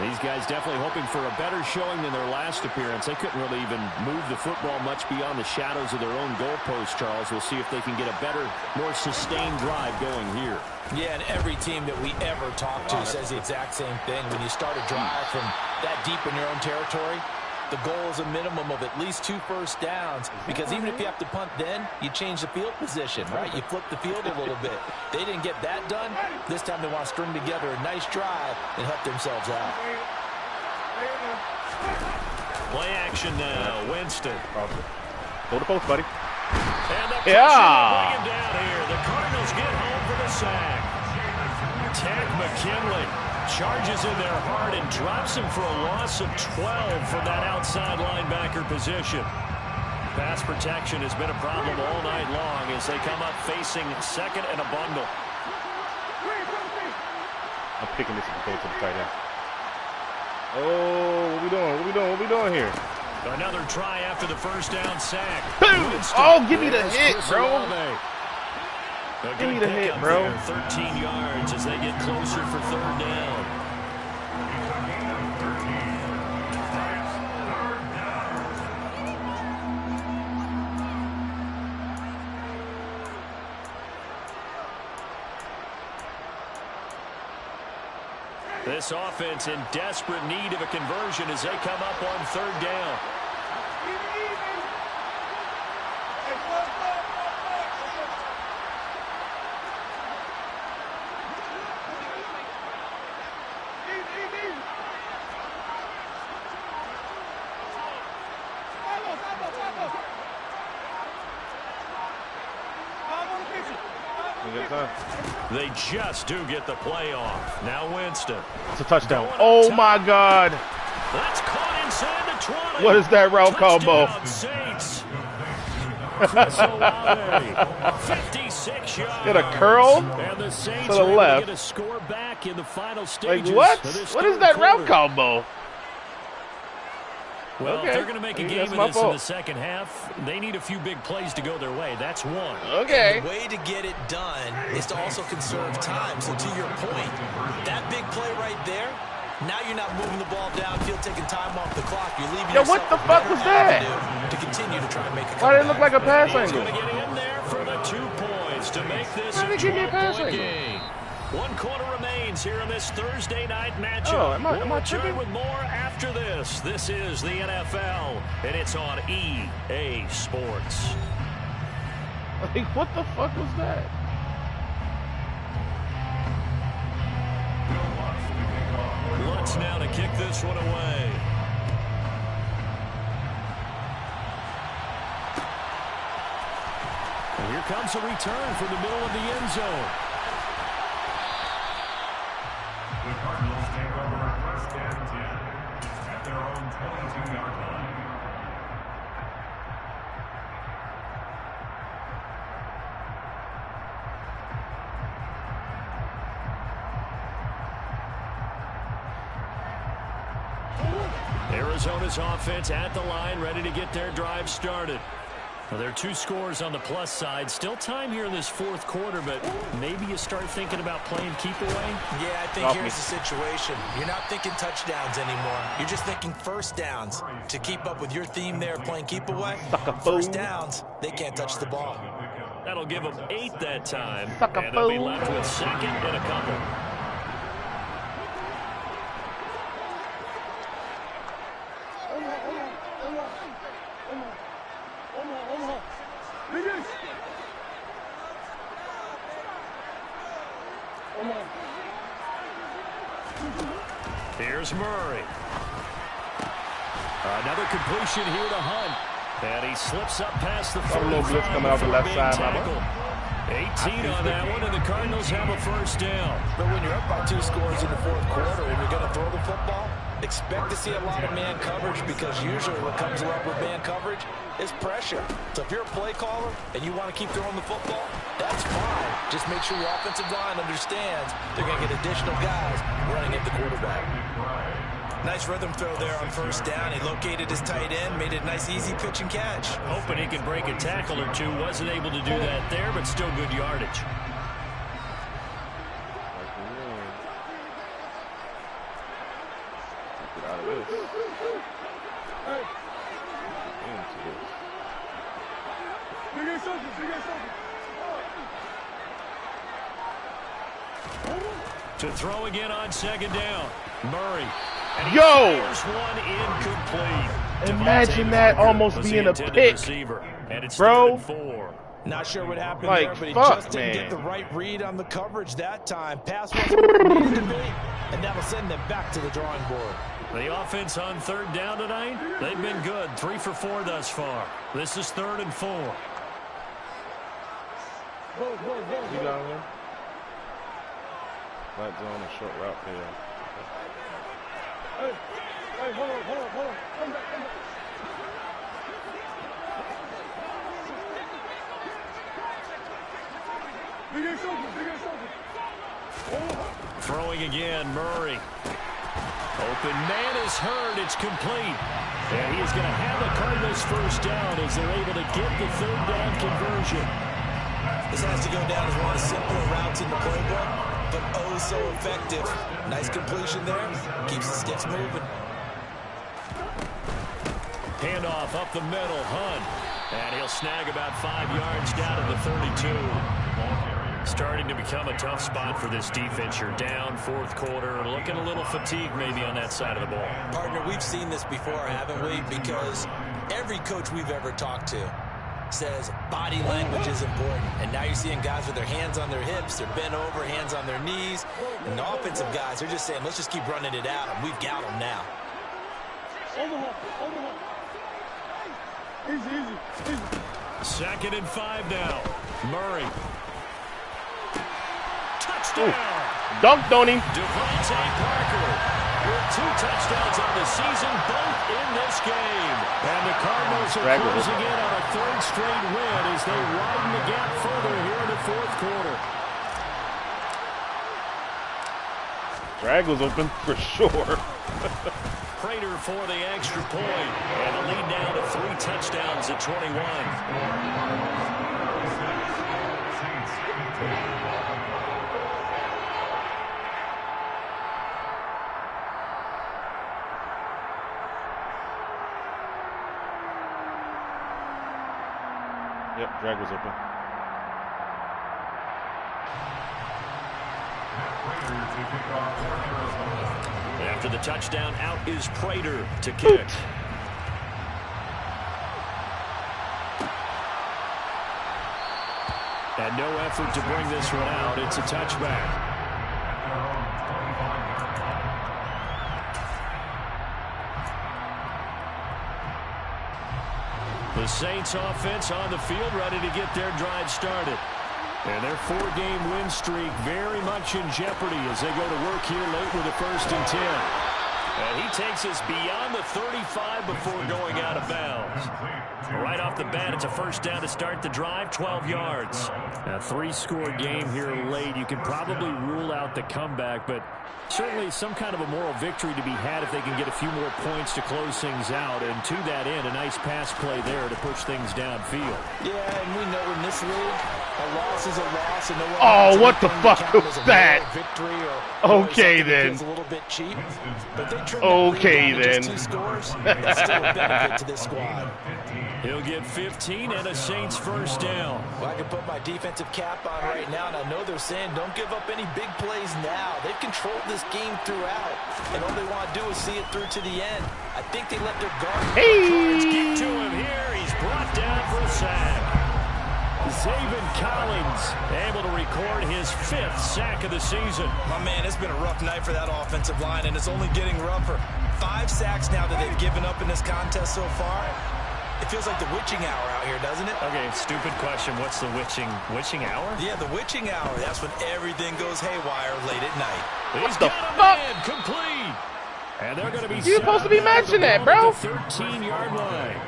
These guys definitely hoping for a better showing than their last appearance. They couldn't really even move the football much beyond the shadows of their own goalpost, Charles. We'll see if they can get a better, more sustained drive going here. Yeah, and every team that we ever talk to says the exact same thing. When you start a drive from that deep in your own territory, the goal is a minimum of at least 2 first downs, because even if you have to punt then, you change the field position, right? You flip the field a little bit. They didn't get that done. This time they want to string together a nice drive and help themselves out. Play action now, Winston. Hold the post, buddy. And the pressure will bring him down here. The Cardinals get home for the sack. Tech McKinley charges in there hard and drops him for a loss of 12 from that outside linebacker position. Pass protection has been a problem all night long as they come up facing second and a bundle. I'm picking this up to go to the tight end. Oh, what we doing? What we doing? What we doing here? Another try after the first down sack. Boom! Oh, give me the hit, bro. Give me the hit, bro. 13 yards as they get closer for third down. This offense in desperate need of a conversion as they come up on third down. They just do get the play off. Now Winston. It's a touchdown. Oh, my God. That's caught inside the 20. What is that route combo? Saints. Chris Olave, 56 yards. Get a curl and the Saints to the left. Get a score back in the final stages. Like what? Of this What is that quarter. route combo? Well, Okay. if they're going to make a game of my this in fault. the second half, they need a few big plays to go their way. That's one. Okay. And the way to get it done is to also conserve time. So to your point, that big play right there, now you're not moving the ball downfield, taking time off the clock. You're leaving Yo, what yourself the a fuck better was that? avenue to continue to try and make a Why did it look comeback. like a pass He's angle? going to get in there for the 2 points to make this Why a did he give me a pass 12-point angle? game. 1 quarter remains here in this Thursday night matchup. Oh, am I we'll return tripping? with more after this. This is the NFL, and it's on EA Sports. Like, what the fuck was that? Lutz now to kick this one away. And here comes a return from the middle of the end zone. The Cardinals take over 1st and 10 at their own 22-yard line. Arizona's offense at the line, ready to get their drive started. Well, there are 2 scores on the plus side. Still time here in this 4th quarter, but maybe you start thinking about playing keep away. Yeah, I think here's the situation. You're not thinking touchdowns anymore. You're just thinking first downs. To keep up with your theme there, playing keep away, first downs, they can't touch the ball. That'll give them 8 that time, and they'll be left with 2nd and a couple. Here's Murray. Another completion here to Hunt. And he slips up past the 45 blitz coming out the left side, tackle. 18 on that one, and the Cardinals have a first down. But when you're up by 2 scores in the 4th quarter and you're going to throw the football, expect to see a lot of man coverage, because usually what comes along with man coverage is pressure. So if you're a play caller and you want to keep throwing the football, that's fine. Just make sure your offensive line understands they're going to get additional guys running at the quarterback. Nice rhythm throw there on first down. He located his tight end, made it a nice, easy pitch and catch. Hoping he could break a tackle or 2. Wasn't able to do that there, but still good yardage. Get out of this. To throw again on 2nd down. Murray. Yo! One incomplete. Imagine that almost being a pick, bro. 4. Not sure what happened Like, there, but he fuck, just didn't get man. the right read on the coverage that time. Pass wasn't where it needed to be, and that'll send them back to the drawing board. The offense on 3rd down tonight, they've been good. 3 for 4 thus far. This is 3rd and 4. You got him? Flat zone and short route there. Hey, hold on. Come back. Throwing again, Murray. Open man is hurt. It's complete. And he is going to have the Cardinals first down as they're able to get the 3rd down conversion. This has to go down as one of the simpler routes in the playbook, but oh so effective. Nice completion there. Keeps the sticks moving. Handoff up the middle, Hunt. And he'll snag about 5 yards down to the 32. Starting to become a tough spot for this defense. You're down 4th quarter, looking a little fatigued maybe on that side of the ball. Partner, we've seen this before, haven't we? Because every coach we've ever talked to says body language is important. And now you're seeing guys with their hands on their hips, they're bent over, hands on their knees. And the offensive guys, they're just saying, let's just keep running it out, and we've got them now. Easy. 2nd and 5 now. Murray. Touchdown. Dunked on him. Devontae Parker with 2 touchdowns on the season, both in this game. And the Cardinals are closing in on a 3rd straight win as they widen the gap further here in the 4th quarter. Drag was open for sure. Prater for the extra point. And the lead now to 3 touchdowns at 21. Yep, drag was open. After the touchdown, out is Prater to kick. And no effort to bring this one out. It's a touchback. The Saints offense on the field, ready to get their drive started. And their 4-game win streak very much in jeopardy as they go to work here late with a 1st and 10. And he takes us beyond the 35 before going out of bounds. Right off the bat, it's a 1st down to start the drive, 12 yards. A 3-score game here late. You can probably rule out the comeback, but certainly some kind of a moral victory to be had if they can get a few more points to close things out. And to that end, a nice pass play there to push things downfield. Yeah, and we know in this league, a loss is a loss. And no one Oh, what the fuck was that? Victory or okay, then. A little bit cheap, but they okay, then. Just 2 scores. That's still a benefit to this squad. He'll get 15 and a Saints 1st down. Well, I can put my defensive cap on right now, and I know they're saying don't give up any big plays now. They've controlled this game throughout, and all they want to do is see it through to the end. I think they let their guard get to him here. He's brought down for a sack. Zaven Collins able to record his 5th sack of the season. My man, it's been a rough night for that offensive line, and it's only getting rougher. 5 sacks now that they've given up in this contest so far. It feels like the witching hour out here, doesn't it? Okay, stupid question. What's the witching hour? Yeah, the witching hour. That's when everything goes haywire late at night. He's got a man complete. And they're going to be You're supposed to be matching that, bro. 13-yard line.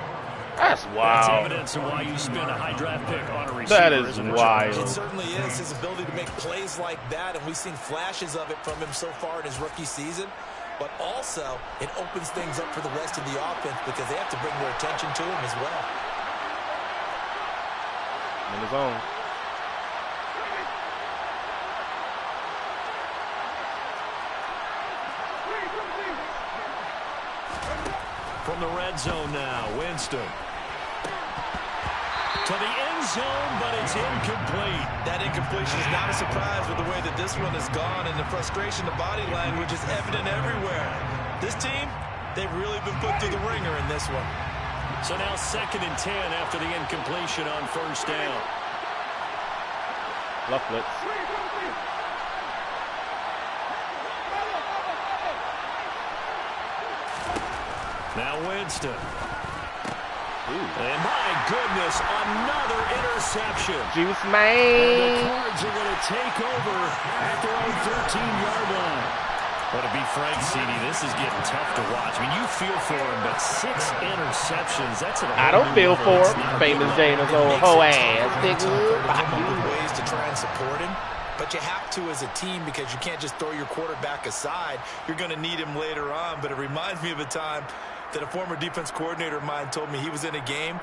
That's wild. That's evidence of why you spend a high draft pick on a receiver. That is wild. It certainly is. His ability to make plays like that, and we've seen flashes of it from him so far in his rookie season. But also, it opens things up for the rest of the offense because they have to bring their attention to him as well. In his own. From the red zone now, Winston. To the end zone, but it's incomplete. That incompletion is not a surprise with the way that this one has gone, and the frustration, the body language is evident everywhere. This team, they've really been put through the ringer in this one. So now 2nd and 10 after the incompletion on 1st down. Left blitz. Now Winston. And my goodness, another interception. Juice And man. the Cards are going to take over at their own 13-yard line. But to be frank, CD, this is getting tough to watch. I mean, you feel for him, but 6 interceptions, that's an I don't feel for him. Famous James old hoe ass. Ways to try and support him. But you have to as a team because you can't just throw your quarterback aside. You're going to need him later on. But it reminds me of a time that a former defense coordinator of mine told me he was in a game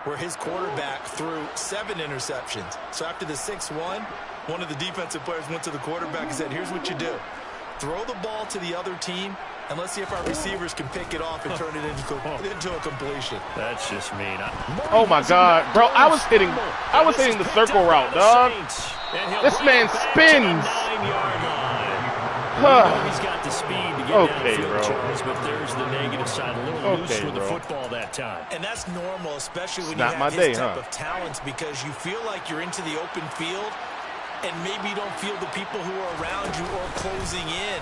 where his quarterback threw 7 interceptions. So after the 6-1, one of the defensive players went to the quarterback and said, here's what you do. Throw the ball to the other team, and let's see if our receivers can pick it off and turn it into a completion. That's just mean. Oh my God, bro! I was hitting the circle route, dog. This man spins. He's got the speed to get Okay, downfield, bro. Charles, but there's the negative side. A little loose with the bro. football that time. And that's normal, especially when you Not my have day, his type huh? of talents, because you feel like you're into the open field and maybe you don't feel the people who are around you or closing in.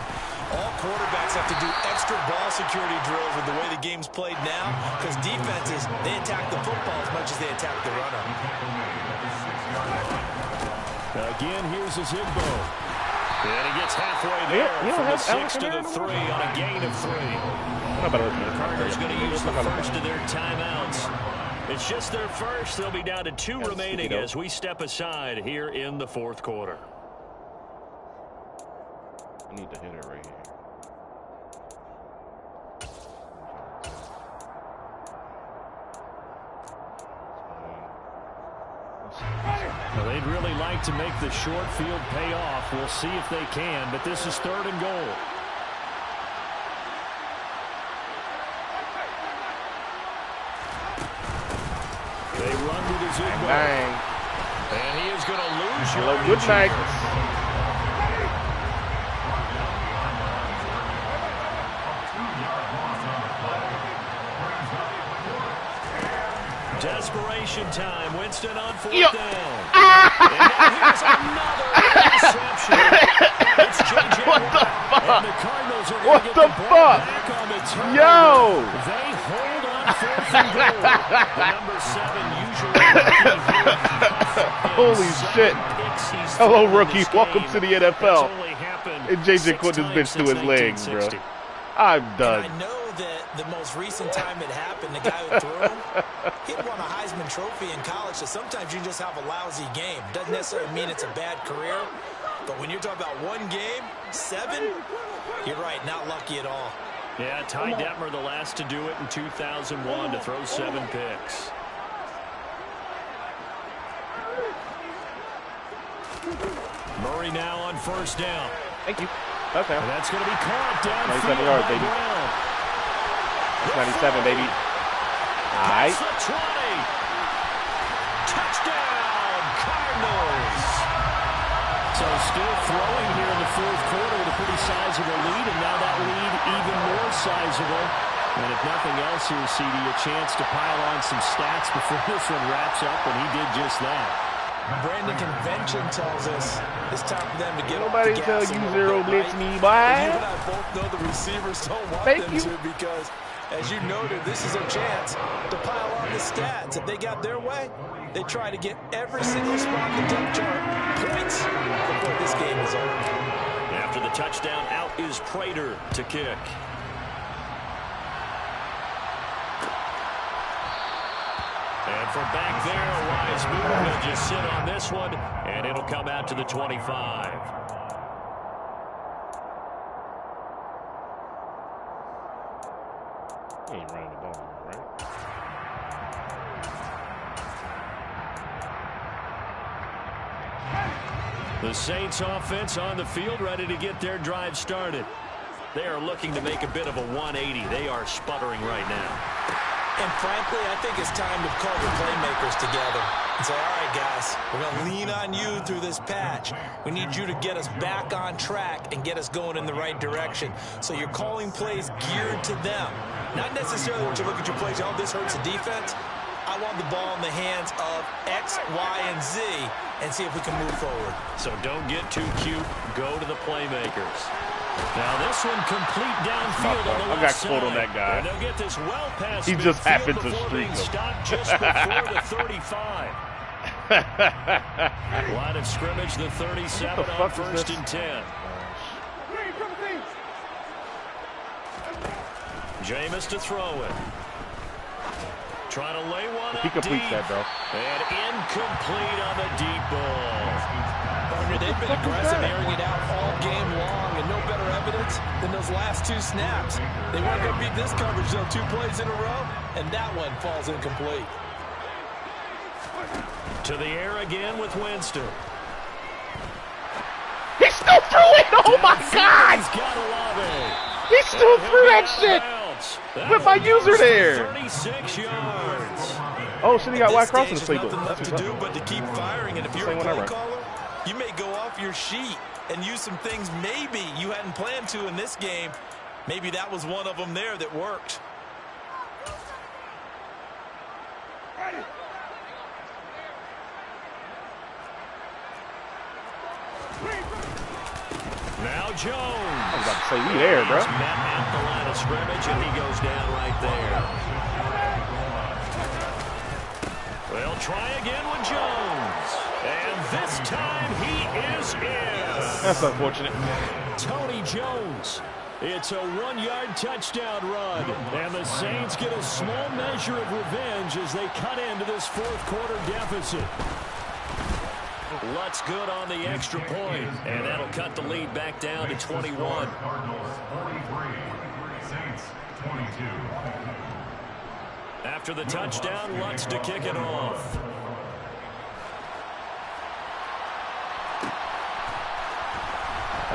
All quarterbacks have to do extra ball security drills with the way the game's played now because defenses, they attack the football as much as they attack the runner. Again, here's Zigbo. And he gets halfway there from the 6 to the 3 on a gain of 3. The Cardinals going to use the first of their timeouts. It's just their first. They'll be down to 2 remaining as we step aside here in the 4th quarter. I need to hit it right here. Well, they'd really like to make the short field pay off. We'll see if they can, but this is 3rd and goal. They run with his Zigbo. Bang. And he is going to lose Hello, yardage. good night. Desperation time. Winston on 4th Yo. down. And now here's another interception. It's J.J. What the fuck? And the Cardinals are going What to get the the ball fuck? back on the turn. Yo. They hold on Number 7 usually. Holy shit. Hello, rookie. Welcome to the NFL. And JJ caught this bitch to his legs, bro. I'm done. And I know that the most recent time it happened, the guy who threw him, he won a Heisman Trophy in college, so sometimes you just have a lousy game. Doesn't necessarily mean it's a bad career, but when you're talking about one game, 7, you're right, not lucky at all. Yeah, Ty Detmer, the last to do it in 2001, to throw 7 picks. Murray now on first down. Thank you. Okay. And that's going to be caught down. 97 yards, baby. That's 97, baby. All right. Touchdown, Cardinals. So still throwing here in the fourth quarter with a pretty sizable lead, and now that lead even more sizable. And if nothing else here, CD, a chance to pile on some stats before this one wraps up, and he did just that. Brandon, convention tells us it's time for them to get Nobody off the tell gas you a little zero bit, blitz right? me, And boy. you and I both know the receivers don't want Thank them you. to, because, as you noted, this is a chance to pile on the stats. If they got their way, they try to get every single spot in the depth chart points before this game is over. After the touchdown, out is Prater to kick. And from back there, a wise move. He'll just sit on this one, and it'll come out to the 25. He ain't running the ball, right? The Saints offense on the field, ready to get their drive started. They are looking to make a bit of a 180. They are sputtering right now. And frankly, I think it's time to call the playmakers together and say, all right, guys, we're going to lean on you through this patch. We need you to get us back on track and get us going in the right direction. So you're calling plays geared to them. Not necessarily when you look at your plays, oh, this hurts the defense. I want the ball in the hands of X, Y, and Z and see if we can move forward. So don't get too cute. Go to the playmakers. Now this one complete downfield on the I got left caught side. on that guy. And they'll get this well past He just midfield happened to before streak being him. stopped just before the 35. Line of scrimmage, the 37 What the on fuck is first this? and 10. Jameis to throw it. Trying to lay one He up completes deep. that, bro. And incomplete on the deep ball. They've been aggressive, airing it out all game long, and no better evidence than those last 2 snaps. They weren't going to beat this coverage, though, 2 plays in a row, and that one falls incomplete. To the air again with Winston. He still threw it! Oh my God! He's got Olave. He still threw that shit with my user there. 36 yards. Oh, shit, he got wide At cross in this the stage, there's playbook. nothing left That's to what's do up. but to keep firing, and if you're a Same one I play run. caller, you may go off your sheet and use some things maybe you hadn't planned to in this game. Maybe that was one of them there that worked. Now Jones. I was about to say, we there, bro. He's met at the line of scrimmage, and he goes down right there. They'll try again with Jones. And this time he is in. That's unfortunate. Tony Jones. It's a 1-yard touchdown run. And the Saints get a small measure of revenge as they cut into this fourth quarter deficit. Lutz good on the extra point, and that'll cut the lead back down to 21. Cardinals 43, Saints 22. After the touchdown, Lutz to kick it off.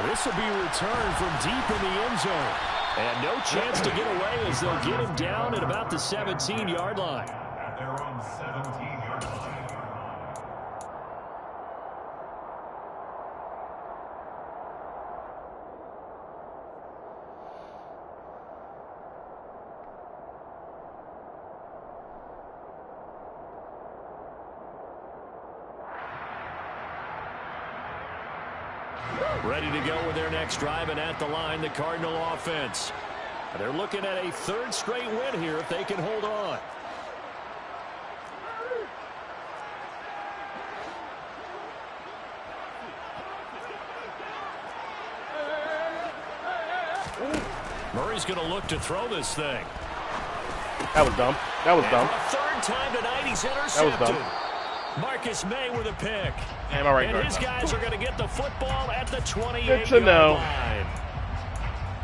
This will be returned from deep in the end zone. And no chance to get away as they'll get him down at about the 17-yard line. At their own 17-yard line. Ready to go with their next drive, and at the line, the Cardinal offense. They're looking at a third straight win here if they can hold on. Murray's going to look to throw this thing. That was dumb. That was dumb. Third time tonight he's intercepted. That was dumb. Marcus May with a pick. Damn, all right, and his guys are going to get the football at the 28-yard line.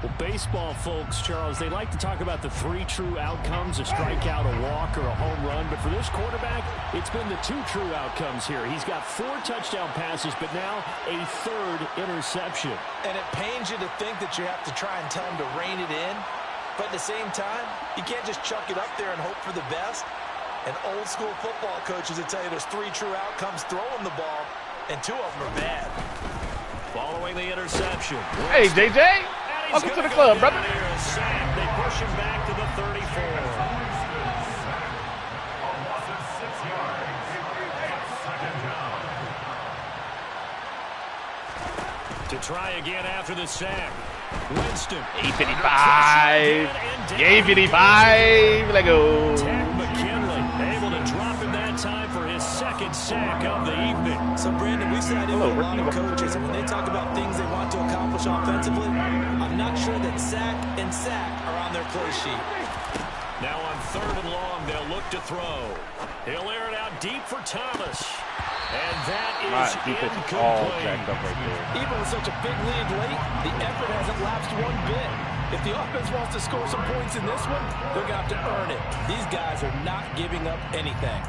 Well, baseball folks, Charles, they like to talk about the three true outcomes, a strikeout, a walk, or a home run. But for this quarterback, it's been the two true outcomes here. He's got 4 touchdown passes, but now a third interception. And it pains you to think that you have to try and tell him to rein it in. But at the same time, you can't just chuck it up there and hope for the best. And old school football coaches will tell you there's 3 true outcomes throwing the ball, and 2 of them are bad. Following the interception. Hey, JJ. Welcome to the club, brother. They push him back to the 34. To try again after the sack. Winston. 855. 855. Let go. McKinley able to drop him that time for his second sack of the evening. So, Brandon, we sat in with a lot of coaches, and when they talk about things they want to accomplish offensively, I'm not sure that sack and sack are on their play sheet. Now on 3rd and long, they'll look to throw. He'll air it out deep for Thomas. And that is defense all jacked up right there. Even with such a big lead late, the effort hasn't lapsed one bit. If the offense wants to score some points in this one, they're going to have to earn it. These guys are not giving up anything.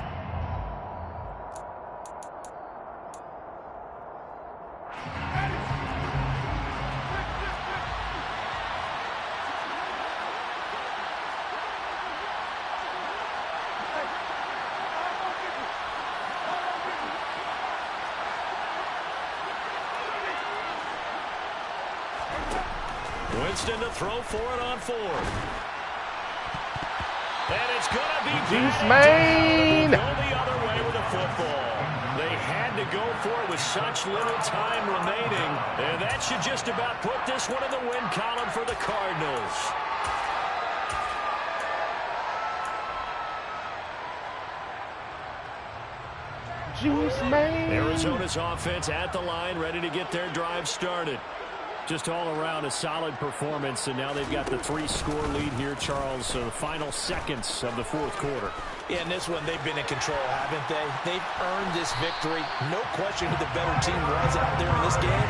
Winston to throw for it on 4th. And it's going to be Juice Man. Go the other way with the football. They had to go for it with such little time remaining. And that should just about put this one in the win column for the Cardinals. Juice Man. Arizona's offense at the line, ready to get their drive started. Just all around a solid performance, and now they've got the 3-score lead here, Charles. So the final seconds of the 4th quarter. Yeah, in this one, they've been in control, haven't they? They've earned this victory. No question who the better team was out there in this game.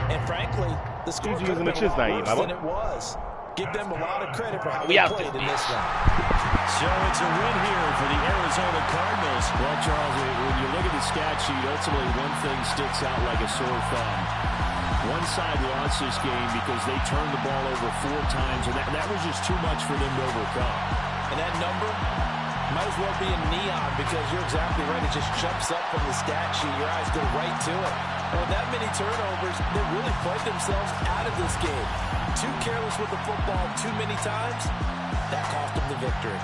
And frankly, the score could have been a lot worse than it was. Give them a lot of credit for how they played in this one. So it's a win here for the Arizona Cardinals. Well, Charles, when you look at the stat sheet, ultimately one thing sticks out like a sore thumb. One side lost this game because they turned the ball over 4 times, and that was just too much for them to overcome. And that number might as well be in neon because you're exactly right. It just jumps up from the stat sheet. Your eyes go right to it. And with that many turnovers, they really played themselves out of this game. Too careless with the football too many times. That cost them the victory.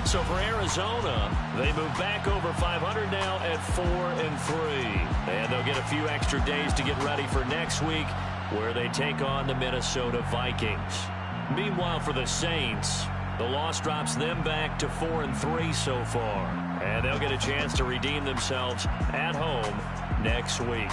So for Arizona, they move back over 500 now at 4-3. And they'll get a few extra days to get ready for next week, where they take on the Minnesota Vikings. Meanwhile, for the Saints, the loss drops them back to 4-3 so far. And they'll get a chance to redeem themselves at home next week.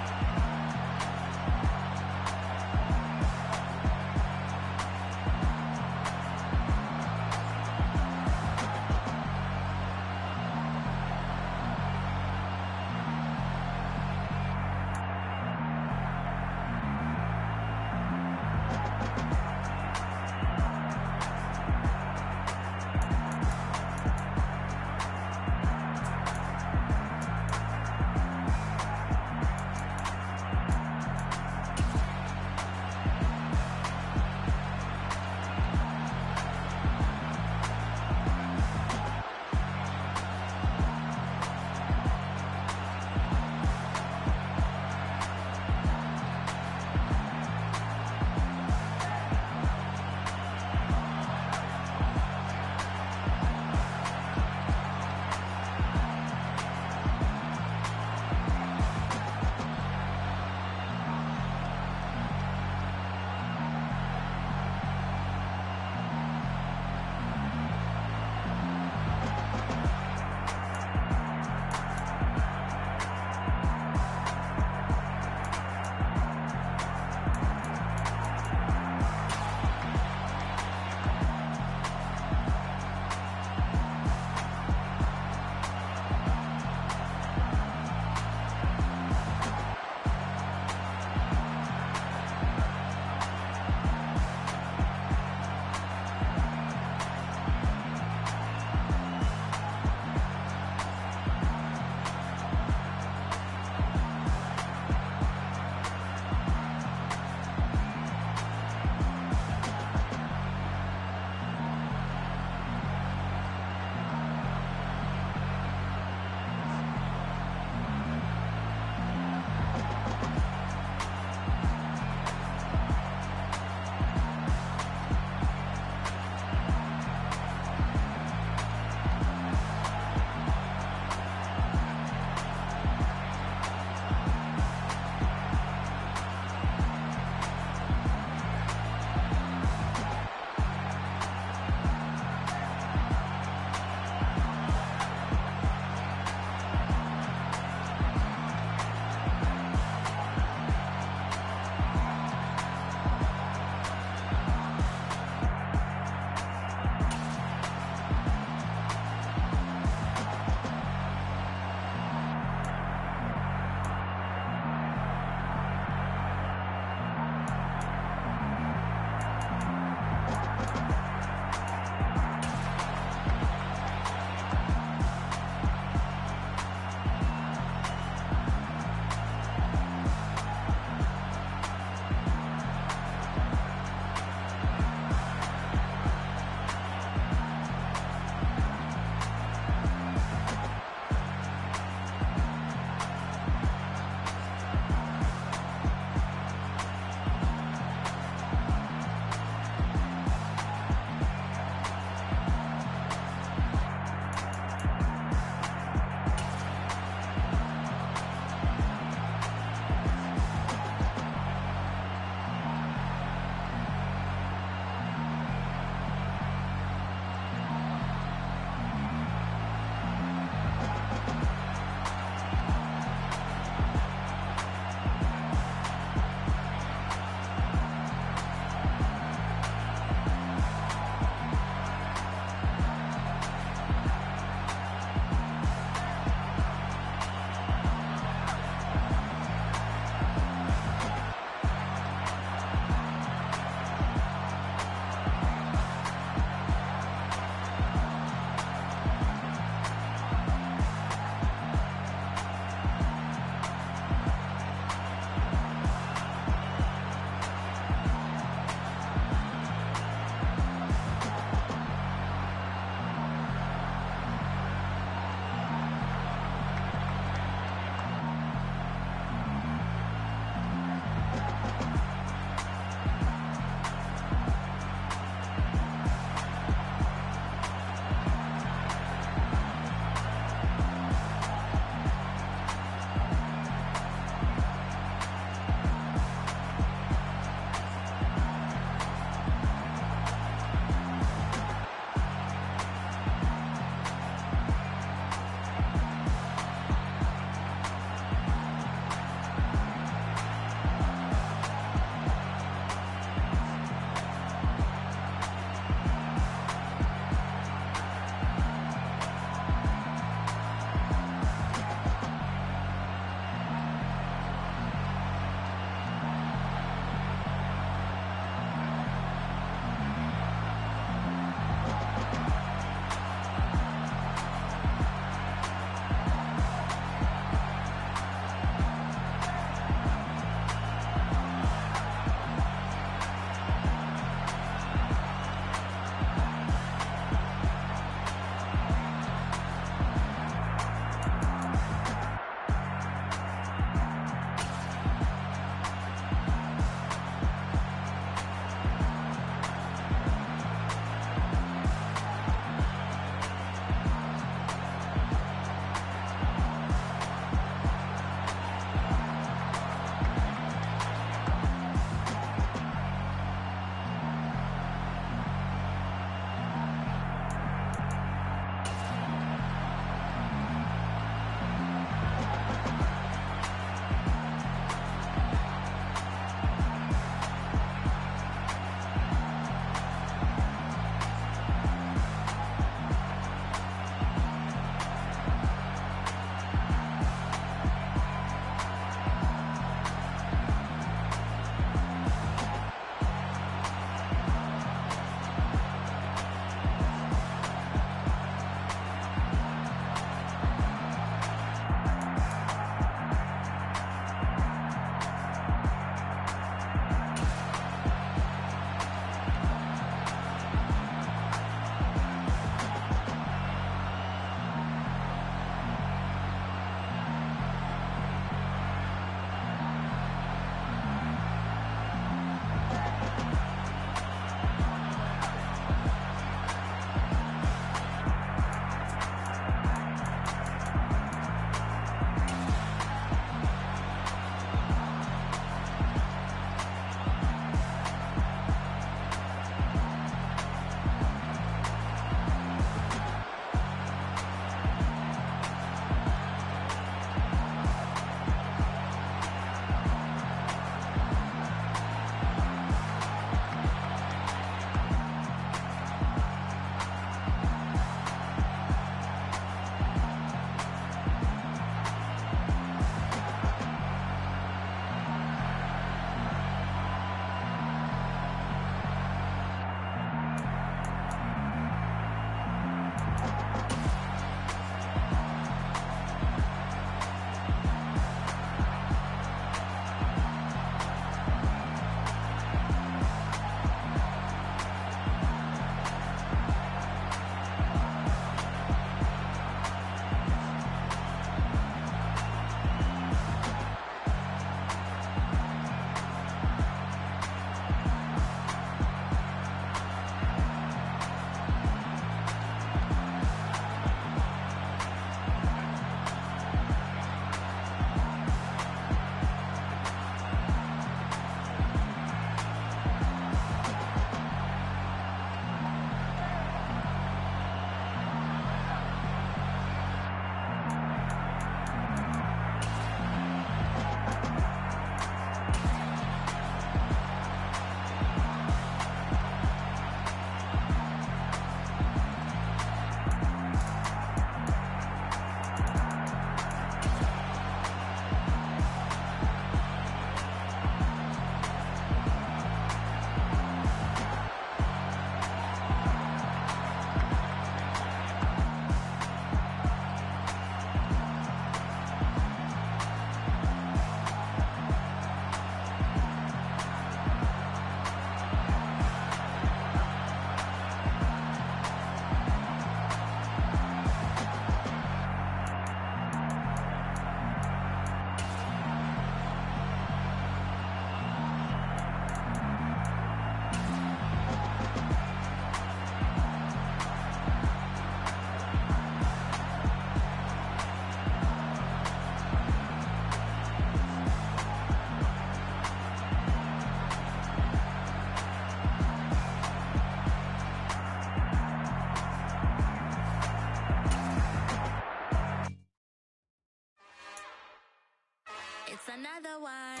It's another one.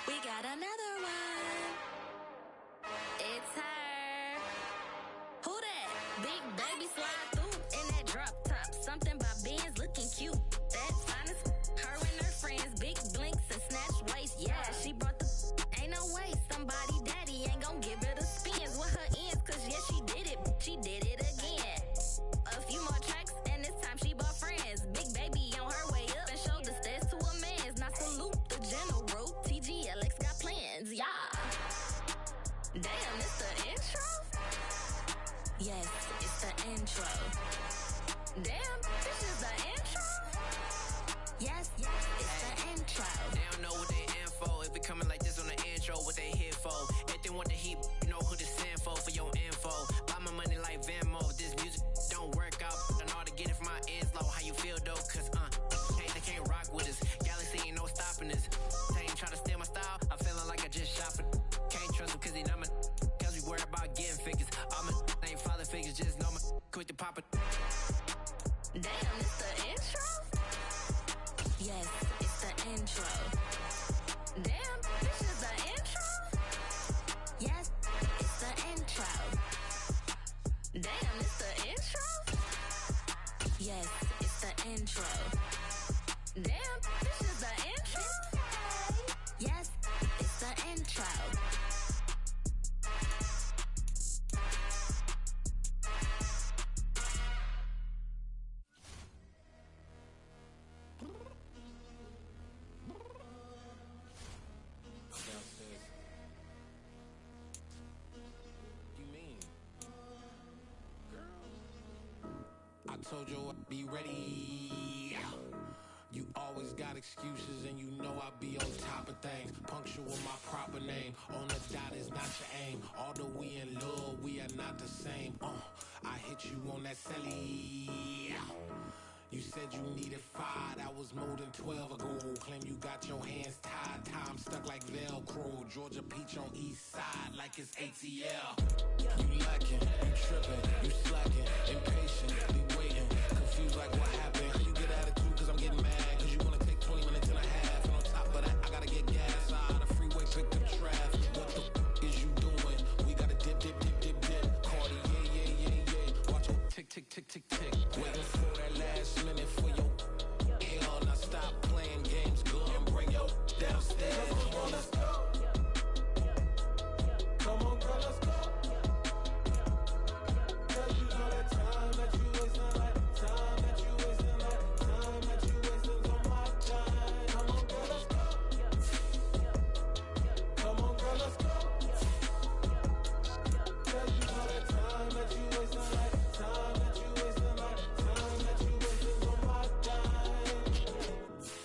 We got another one. It's her. Who that? Big baby slide through in that drop top. Something by Benz looking cute. That's honest. Her and her friends, big blinks and snatch waist. Yeah, she brought the. Ain't no way somebody daddy ain't gon' give her the spins with her ends. Cause yeah, she did it. She did it again. A few more tracks and this time she bought friends. Big baby on her way up and showed the stairs to a man's. Now salute the general. TGLX got plans, yeah. Damn, it's the intro? Yes, it's the intro. Damn, this is the intro? Yes, it's the intro. They don't know what they in for. If it coming like this on the intro, what they here for? If they want the heat, you know who to send for your info. Buy my money like Venmo. If this music don't work out, I know how to get it from my ends low. How you feel though? Cause they can't rock with us. Galaxy ain't no stopping us. They ain't try to steal my style. I'm feeling like I just shot for. Can't trust him cause he not my. Cause we worry about getting figures. All my ain't father figures. Just know my quick to pop it. Damn, it's the intro? Yes, it's the intro. Damn, this is the intro? Yes, it's the intro. Damn, it's the intro? Yes, it's the intro. Damn, this is the intro? Yes, it's the intro. Downstairs. What you mean? Girl. I told you I'd be ready. You always got excuses and you know I be on top of things. Punctual with my proper name. On the dot is not your aim. Although we in love, we are not the same. I hit you on that celly. You said you needed 5, that was more than 12 ago. Claim you got your hands tied, time stuck like Velcro. Georgia Peach on east side like it's ATL. You lacking, you tripping, you slacking, impatient, be waiting, confused like what happened. How you get attitude cause I'm getting mad, cause you wanna take 20 minutes and a half. And on top of that, I gotta get gas out of the freeway, picked up traffic. What the is you doing? We gotta dip. Cardi, yeah. Watch your tick. Waiting for that last minute for your hell. Now stop playing games, go and bring your downstairs. Come on, let's go. Come on, girl, let's go. Cause you know that time that you wasting, like time that you wasting, like time that you wasting on my time. Come on, girl, let's go. Come on, girl, let's go. Cause you know that time that you wasting, like time that you wasting, like time that you wasting on my time.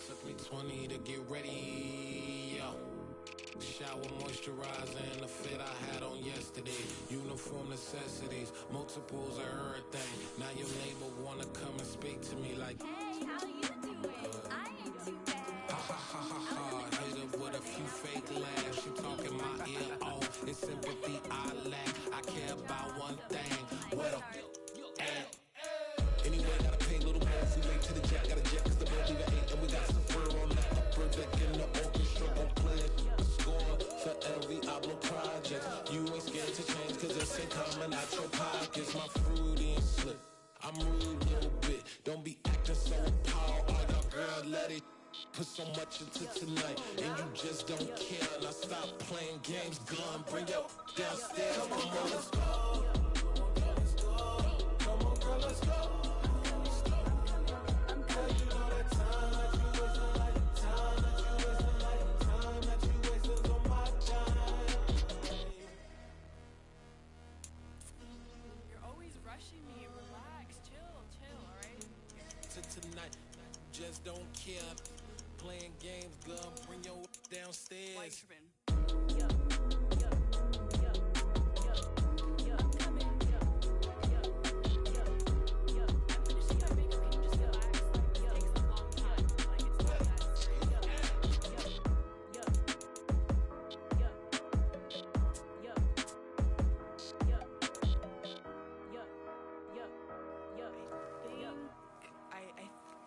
Took me 20 to get ready. Shower, moisturizer, and the fit I had on yesterday. Uniform necessities, multiples of everything. Now your neighbor wanna come and speak to me like, Hey, how you doing? I ain't too bad. ha. Hit her with a few fake laughs. She talking my ear off. It's sympathy I lack. I care about one thing. Well, at. Anyway, gotta pay a little more. If we late to the jack, got a jet cause the boat leave at 8. And we got some fur on the upper deck in the orchestra. Gon' play it. Score for every album project. You ain't scared to change cause it's ain't coming out your pockets. My fruity and slip. I'm rude a little bit. Don't be acting so appalled. All y'all girls let it put so much into tonight. And you just don't care. Now stop playing games. Gun, bring your downstairs. Come on, girl, let's go. Come on, girl, let's go. Cause you know that time that you wasting, like time that you wasting, like time that you wasting on my time. You're always rushing me. Relax, chill, alright? To tonight, just don't care. Playing games, girl, bring your downstairs. Why you tripping?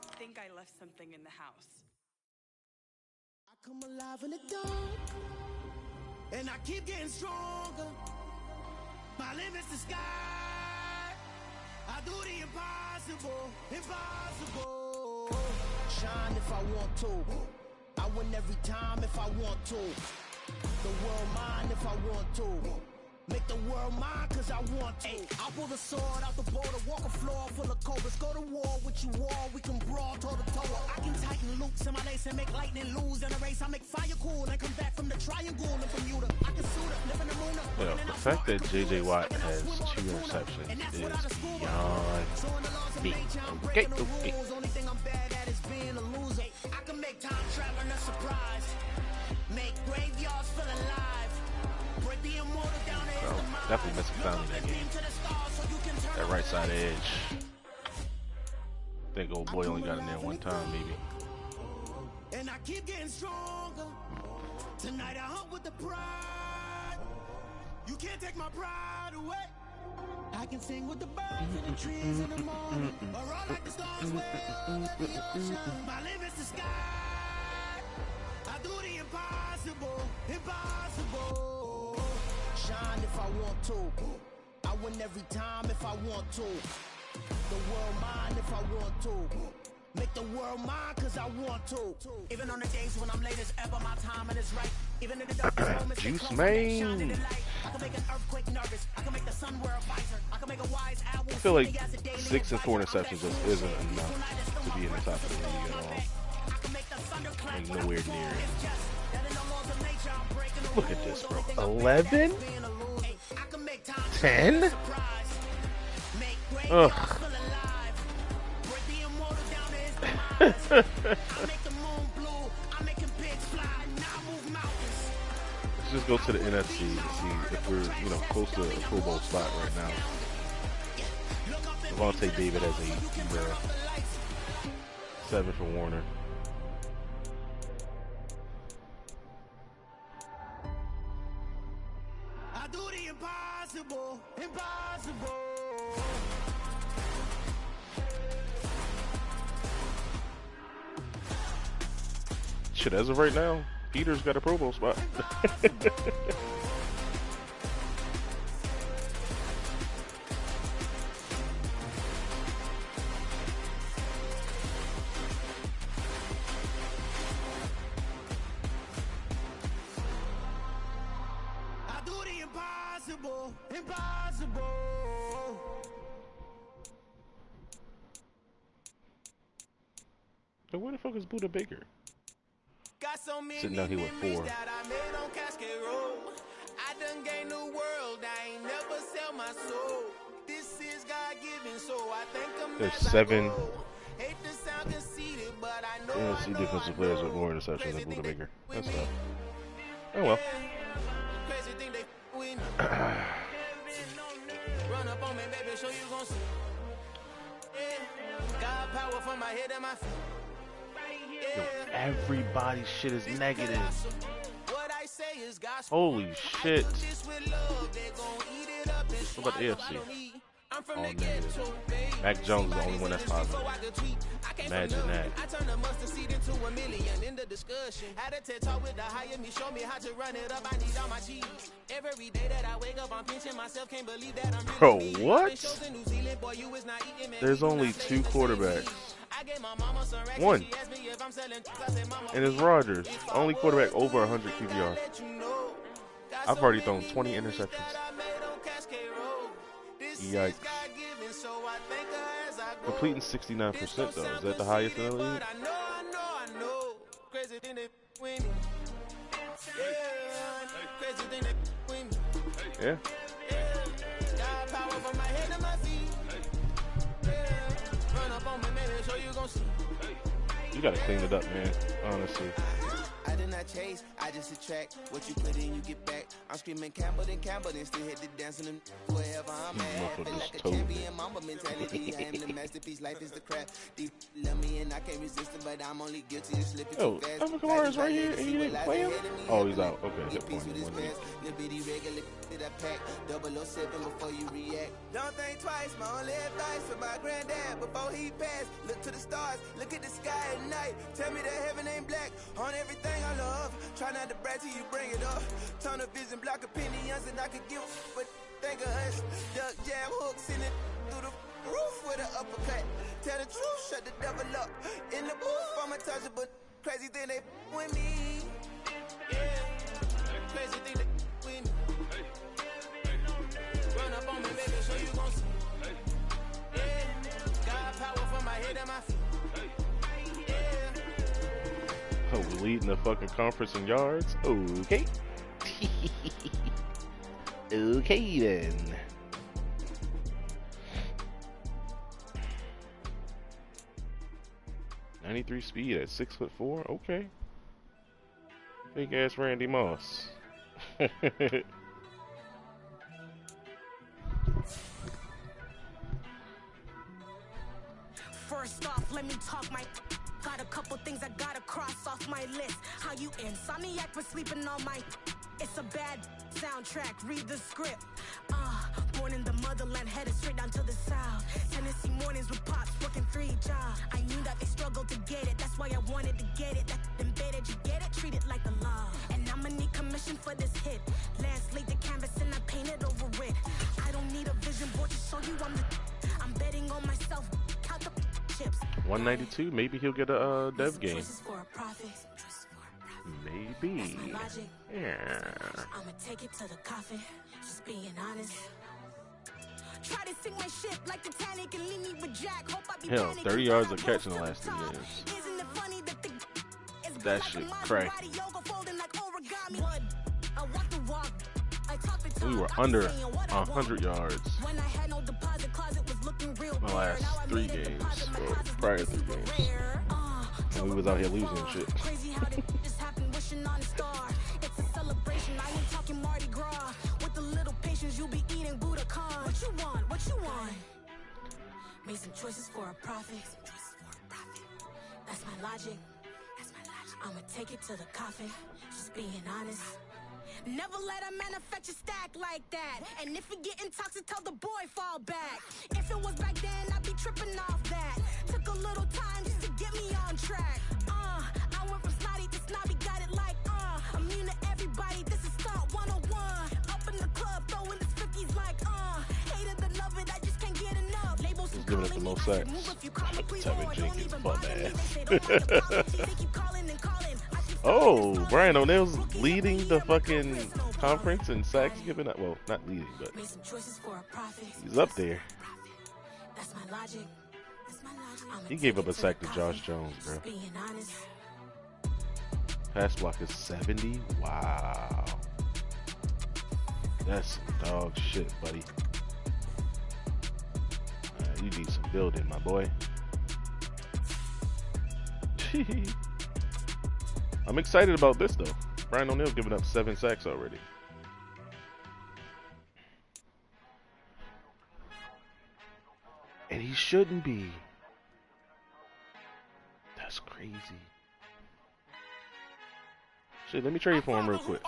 I think I left something in the house. come alive in the dark, and I keep getting stronger. My limit's the sky. I do the impossible, impossible. Shine if I want to. I win every time if I want to. The world mine if I want to. Make the world mine cause I want to. I'll pull the sword out the border, walk a floor full of cobras. Go to war with you all, we can brawl toe to toe. I can tighten loops in my lace and make lightning lose in a race. I make fire cool and come back from the triangle in Bermuda. I can suit up, live in the moon up. Yo, the fact that J.J. Watt has 2 interceptions is beyond me. Okay. Only thing I'm bad at is being a loser. I can make time traveling a surprise. Make graveyards feel alive. Break the immortal down to his demise. Definitely missing family that game. That right side edge. I think old boy only got in there one time, maybe. And I keep getting stronger. Tonight I hunt with the pride. You can't take my pride away. I can sing with the birds and the trees in the morning, or all like the stars way over the ocean. My limit's the sky. I do the impossible, impossible. Shine if I want to. I win every time if I want to. The world mine if I want to. Make the world mine cause I want to. Even on the days when I'm late as ever, my timing is right. Even in the darkest moments, Juice man. I can make an earthquake nervous. I can make the sun wear a visor. I can make a wise owl. I feel like 6 and 4 interceptions just isn't enough to be in the top of the league at all. Like nowhere near it. Look at this, bro. 11? 10? Ugh. Let's just go to the NFC and see if we're, close to a Pro Bowl spot right now. Devontae David has 8, bro. 7 for Warner. I do the impossible, impossible. Shit, as of right now, Peter's got a Pro Bowl spot. I do the impossible, impossible. So where the fuck is Buda Baker? Got so many Sitting down here with 4. that I made on Cascade Road. I done gained the world, I ain't never sell my soul. This is God-given, so I think I'm There's 7 Hate to sound conceited, but I know NFC defensive players with more interceptions than Buda Baker. That's tough. Oh well. Crazy thing they win. Run up on me, baby, show you gon' see. God power from my head and my feet. Yo, everybody's shit is negative. Holy shit. What about the AFC? All negative. Mac Jones is the only one that's positive. Imagine that. I turn the mustard seed into a million in the discussion. Had a TED talk with the higher me, show me how to run it up. I need all my cheese. Every day that I wake up, I'm pinching myself. Can't believe that I'm really Bro, what? There's only 2 quarterbacks. 1. And it's Rodgers. Only quarterback over 100 QBR. I've already thrown 20 interceptions. Yikes. Completing 69% though. Is that the highest in the league? Yeah. You gotta clean it up, man. Honestly. I did not chase, I just attract. What you put in, you get back. I'm screaming Campbell, then still hit the dancing and wherever I'm at. Feel like a champion, mamba mentality. I am the masterpiece, life is the crap. Deep love me and I can't resist it, but I'm only guilty of slipping too fast. Alvin Kamara is right here and you didn't play him? Oh, he's out. Okay, good point. That pack 007 before you react. Don't think twice, my only advice for my granddad before he passed. Look to the stars, look at the sky at night. Tell me that heaven ain't black on everything. everything I love. Try not to brag till you bring it up. Tunnel vision, block opinions, and I could give but think of us. Duck jab hooks in it through the roof with an uppercut. Tell the truth, shut the devil up. In the booth, I'm untouchable. Crazy thing they with me. Yeah, crazy thing they with me. Run up on me, baby, so you gon' see. Yeah, got power from my head and my feet. Oh, we leading the fucking conference in yards? Okay. Okay then. .93 speed at 6'4". Okay. Big ass Randy Moss. First off, let me talk my. Got a couple things I gotta cross off my list. How you insomniac for sleeping on my. It's a bad soundtrack. Read the script. Born in the motherland, headed straight down to the south. Tennessee mornings with pops, working 3 jobs. I knew that they struggled to get it. That's why I wanted to get it. That embedded, you get it? Treat it like a law. And I'ma need commission for this hit. Last laid the canvas and I painted over it. I don't need a vision board to show you I'm betting on myself. Count the chips. 192. Maybe he'll get a dev game. Maybe. Yeah. I'ma take it to the coffin. Just being honest. Try to sink my ship like Titanic and leave me with Jack. Hope I be hell, 30 yards of catch in the last 3 games. Isn't it funny that that shit crack. We were under 100 yards in the last 3 games, or prior 3 games. And we was out here losing shit. It's a celebration. I ain't talking Mardi Gras. With a little patience, you'll be eating Budokan. What you want? What you want? Made some choices for a profit. That's my logic. I'ma take it to the coffin. Just being honest. Never let a manufacture stack like that. And if it getting toxic, tell the boy fall back. If it was back then, I'd be tripping off that. Took a little time just to get me on track. I went from snotty to snobby, got it like immune to everybody. This is stunt 101. Up in the club, throwing the cookies like hated to love it, I just can't get enough. Labels He's giving it the most sacks. Tevin Jenkins, bum ass. Oh, Brian O'Neill's leading the fucking conference in sacks giving up. Well, not leading, but he's up there. He gave up a sack to Josh Jones, bro. Pass block is 70. Wow. That's some dog shit, buddy. You need some building, my boy. I'm excited about this, though. Brian O'Neill's giving up 7 sacks already. And he shouldn't be. That's crazy. Shit, let me trade for him real quick.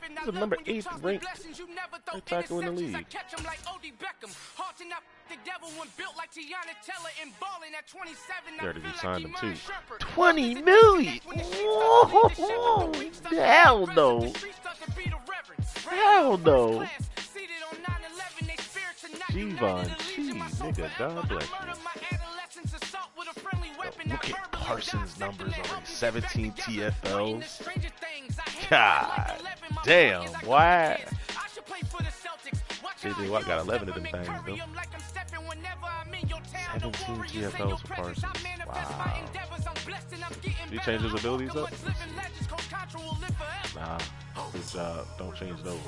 He's the number 8 ranked right tackle in the league. They already signed him too. 20 million! Whoa, hell no! Hell no! G-Von G, nigga, God bless you. Look at Parsons' numbers already. 17 TFLs. God damn, why? JJ Watt got 11 of them things, though. 17 TFLs for Parsons. Wow. Did he change his abilities up? Nah, good job. Don't change those.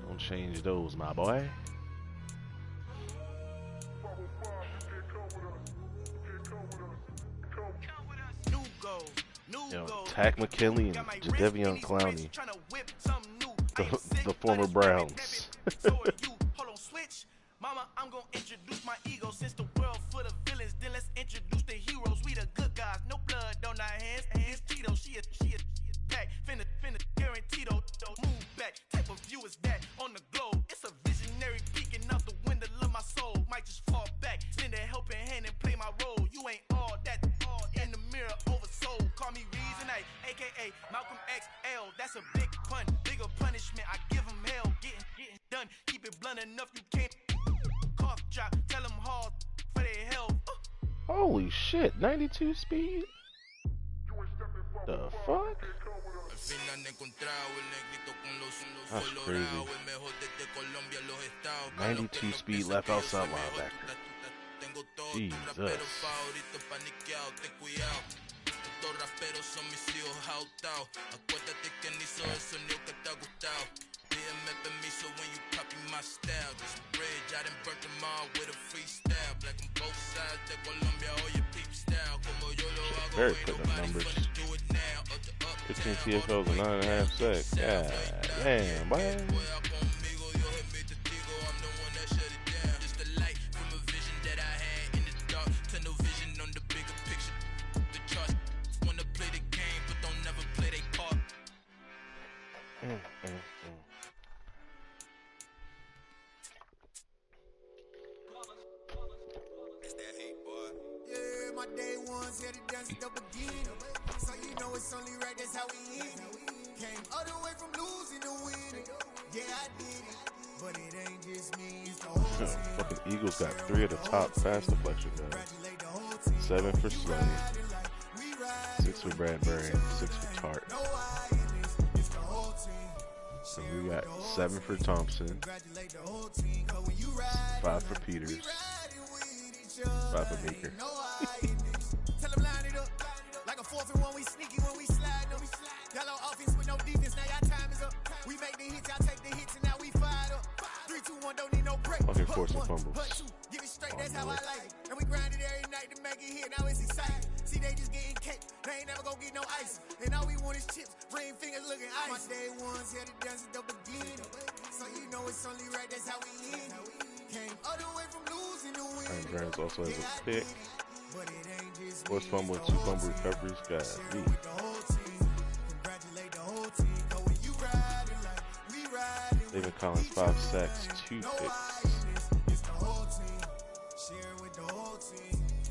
Don't change those, my boy. Yo, Tack McKinley and Jadeveon Clowney, the former Browns. Mama, I'm gonna introduce my ego. Since the world full of villains, then let's introduce the heroes. We the good guys, no blood on our hands. Hands Tito, she is back. Finna guarantee though. Move back. Type of view is that on the globe? It's a visionary peeking out the window of my soul. Might just fall back, lend a helping hand and play my role. You ain't all that. In the mirror, oversold. Call me reason, aka Malcolm XL. That's a big pun, bigger punishment. I give him hell, getting done. Keep it blunt enough, you can't cough drop. Tell them hard for their health. Holy shit, 92 speed? The fuck? That's crazy. 92 speed left outside linebacker. Jesus. Very putting up numbers. 15 TFLs and 9.5 sacks. Yeah, damn, boy. My day ones here to dance at the beginning. So you know it's only right, that's how we end it. Came all the way from losing to winning. Yeah, I did it. But it ain't just me, it's the whole team. Fucking Eagles got 3 of the top pass deflection guys. 7 for Slay, 6 for Bradbury, and 6 for Tart. So we got 7 for Thompson, 5 for Peters, 5 for Baker. Tell them line it up like a 4th and 1. We sneaky when we slide them. Yellow offense with no defense. Now y'all time is up. We make the hits, y'all take the hits, and now we fired up. 3, 2, 1, don't need no break. Fucking forcing fumbles. Give it straight, that's how I like it. And we grind it every night to make it hit. Now it's exciting. See, they just getting cake. They ain't never gonna get no ice. And all we want is chips. Ring fingers looking ice. My day ones here to dance at the beginning. So you know it's only right, that's how we end it. Came all the way from losing to winning. And Grants also has a pick. Forced fumble and 2 fumble recoveries. God, David Collins 5 sacks, 2 picks.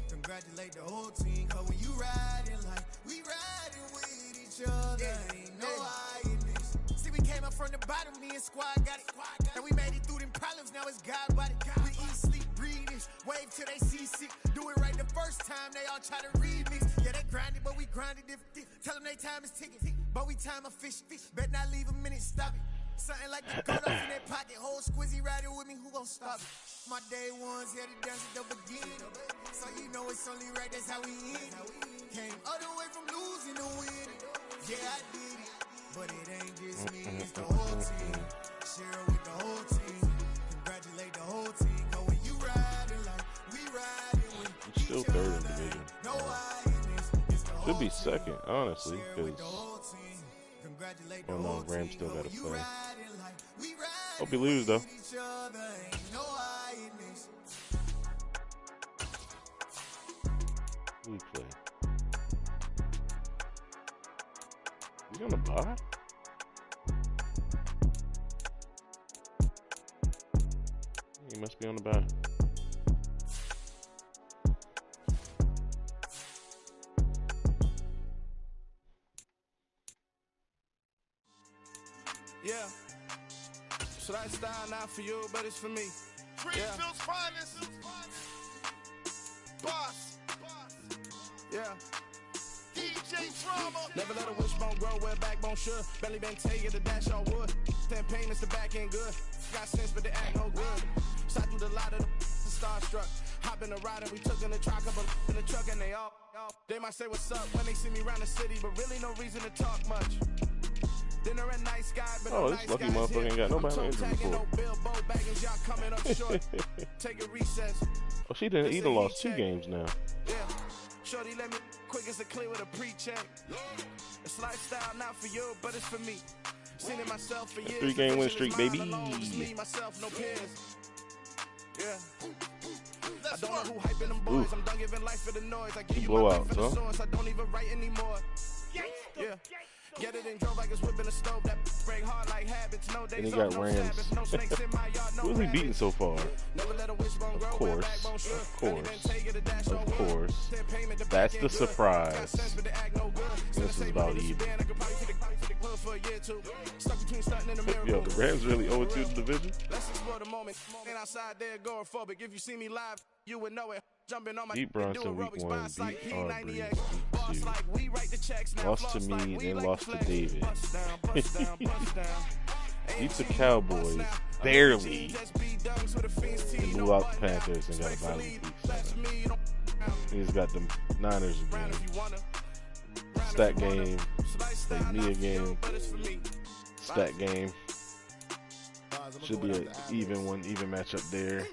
Congratulate the whole team, cause when you riding like we riding with each other, ain't no hiding this. See, we came up from the bottom, me and squad got it. And we made it through them problems, now it's God body. We eat, sleep, breathe this, wave till they see sick. Do it right the first time, they all try to remix. Yeah, they grinded, but we grinded different. Tell them they time is ticking, but we time a fish. Bet not leave a minute, stop it. Something like the cut off in that pocket. Whole squizzy riding with me, who gon' stop it? My day ones here to dance at the beginning. So you know it's only right, that's how we end it. Came all the way from losing to winning. Yeah, I did it. But it ain't just me, it's the whole team. Share it with the whole team. Congratulate the whole team. Cause when you riding like we riding with It's still 3rd in division. Should be 2nd, honestly, because oh no, Rams still gotta play. Hope you lose though. Who we play? We on the bye? He must be on the bye. Yeah. Should I style not for you, but it's for me. Greenfield's finest. Boss. Yeah. DJ Drama. Never let a wishbone grow where backbone should. Belly bang take it, the dash all wood. 10 payments, the back end good. Got sense, but they act no good. Shot through the lot of the starstruck. Hop in the ride and we took in the truck up in the truck and they all. They might say what's up when they see me around the city, but really no reason to talk much. Dinner and nice guy, but oh, this lucky motherfucker ain't got nobody on injury before. No billboard baggage, y'all coming up short. Take a recess. Oh, she didn't either lost 2 games now. Yeah. Shorty let me quick as a clear with a pre-check. It's lifestyle not for you, but it's for me. Seen it myself for years. 3-game win streak, baby. Myself, no peers. Yeah. I don't know who hyping them boys. I'm done giving life for the noise. I give you my life for the source. I don't even write anymore. Yeah. Get it and drove like it's whipping a stove. That break hard like habits. No days. And he got Rams. Who's he beating so far? Of course. That's the surprise. This is is about even. Yo, the Rams really 0-2 in the division? Let's explore the moment. And outside there, agoraphobic. If you see me live, you would know it. Jumping on my beat Bronson week 1, beat Aubrey week 2. Lost to me, then lost to David. Beat the Cowboys barely. And blew out the Panthers and got a bye week 7. He's got the Niners again. Stat game. Play me again. Stat game. Should be an even matchup there.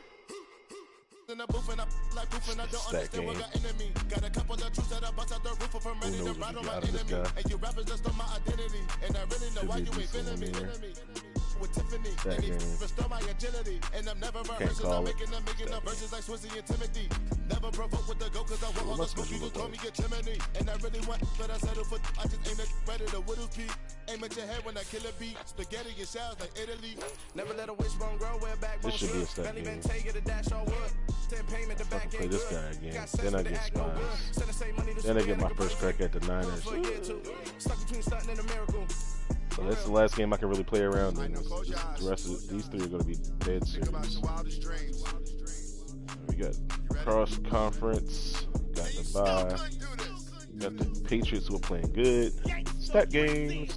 Stat game. Who knows what you got out of this guy? Should be a decent one there. Stat game. Can't call it. What my schedule look like? This should be a stat game. If I can play this guy again, then I get spies. Then I get my first crack at the Niners. So that's the last game I can really play around in. The rest of these three are going to be dead serious. We got cross conference, got the bye, got the Patriots who are playing good. Stat game.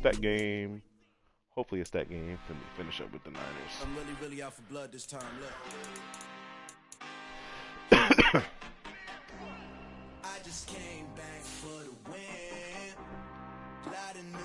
Hopefully a stat game. Finish up with the Niners. I'm really out for blood this time. Look. I just came back for the win. Lot of new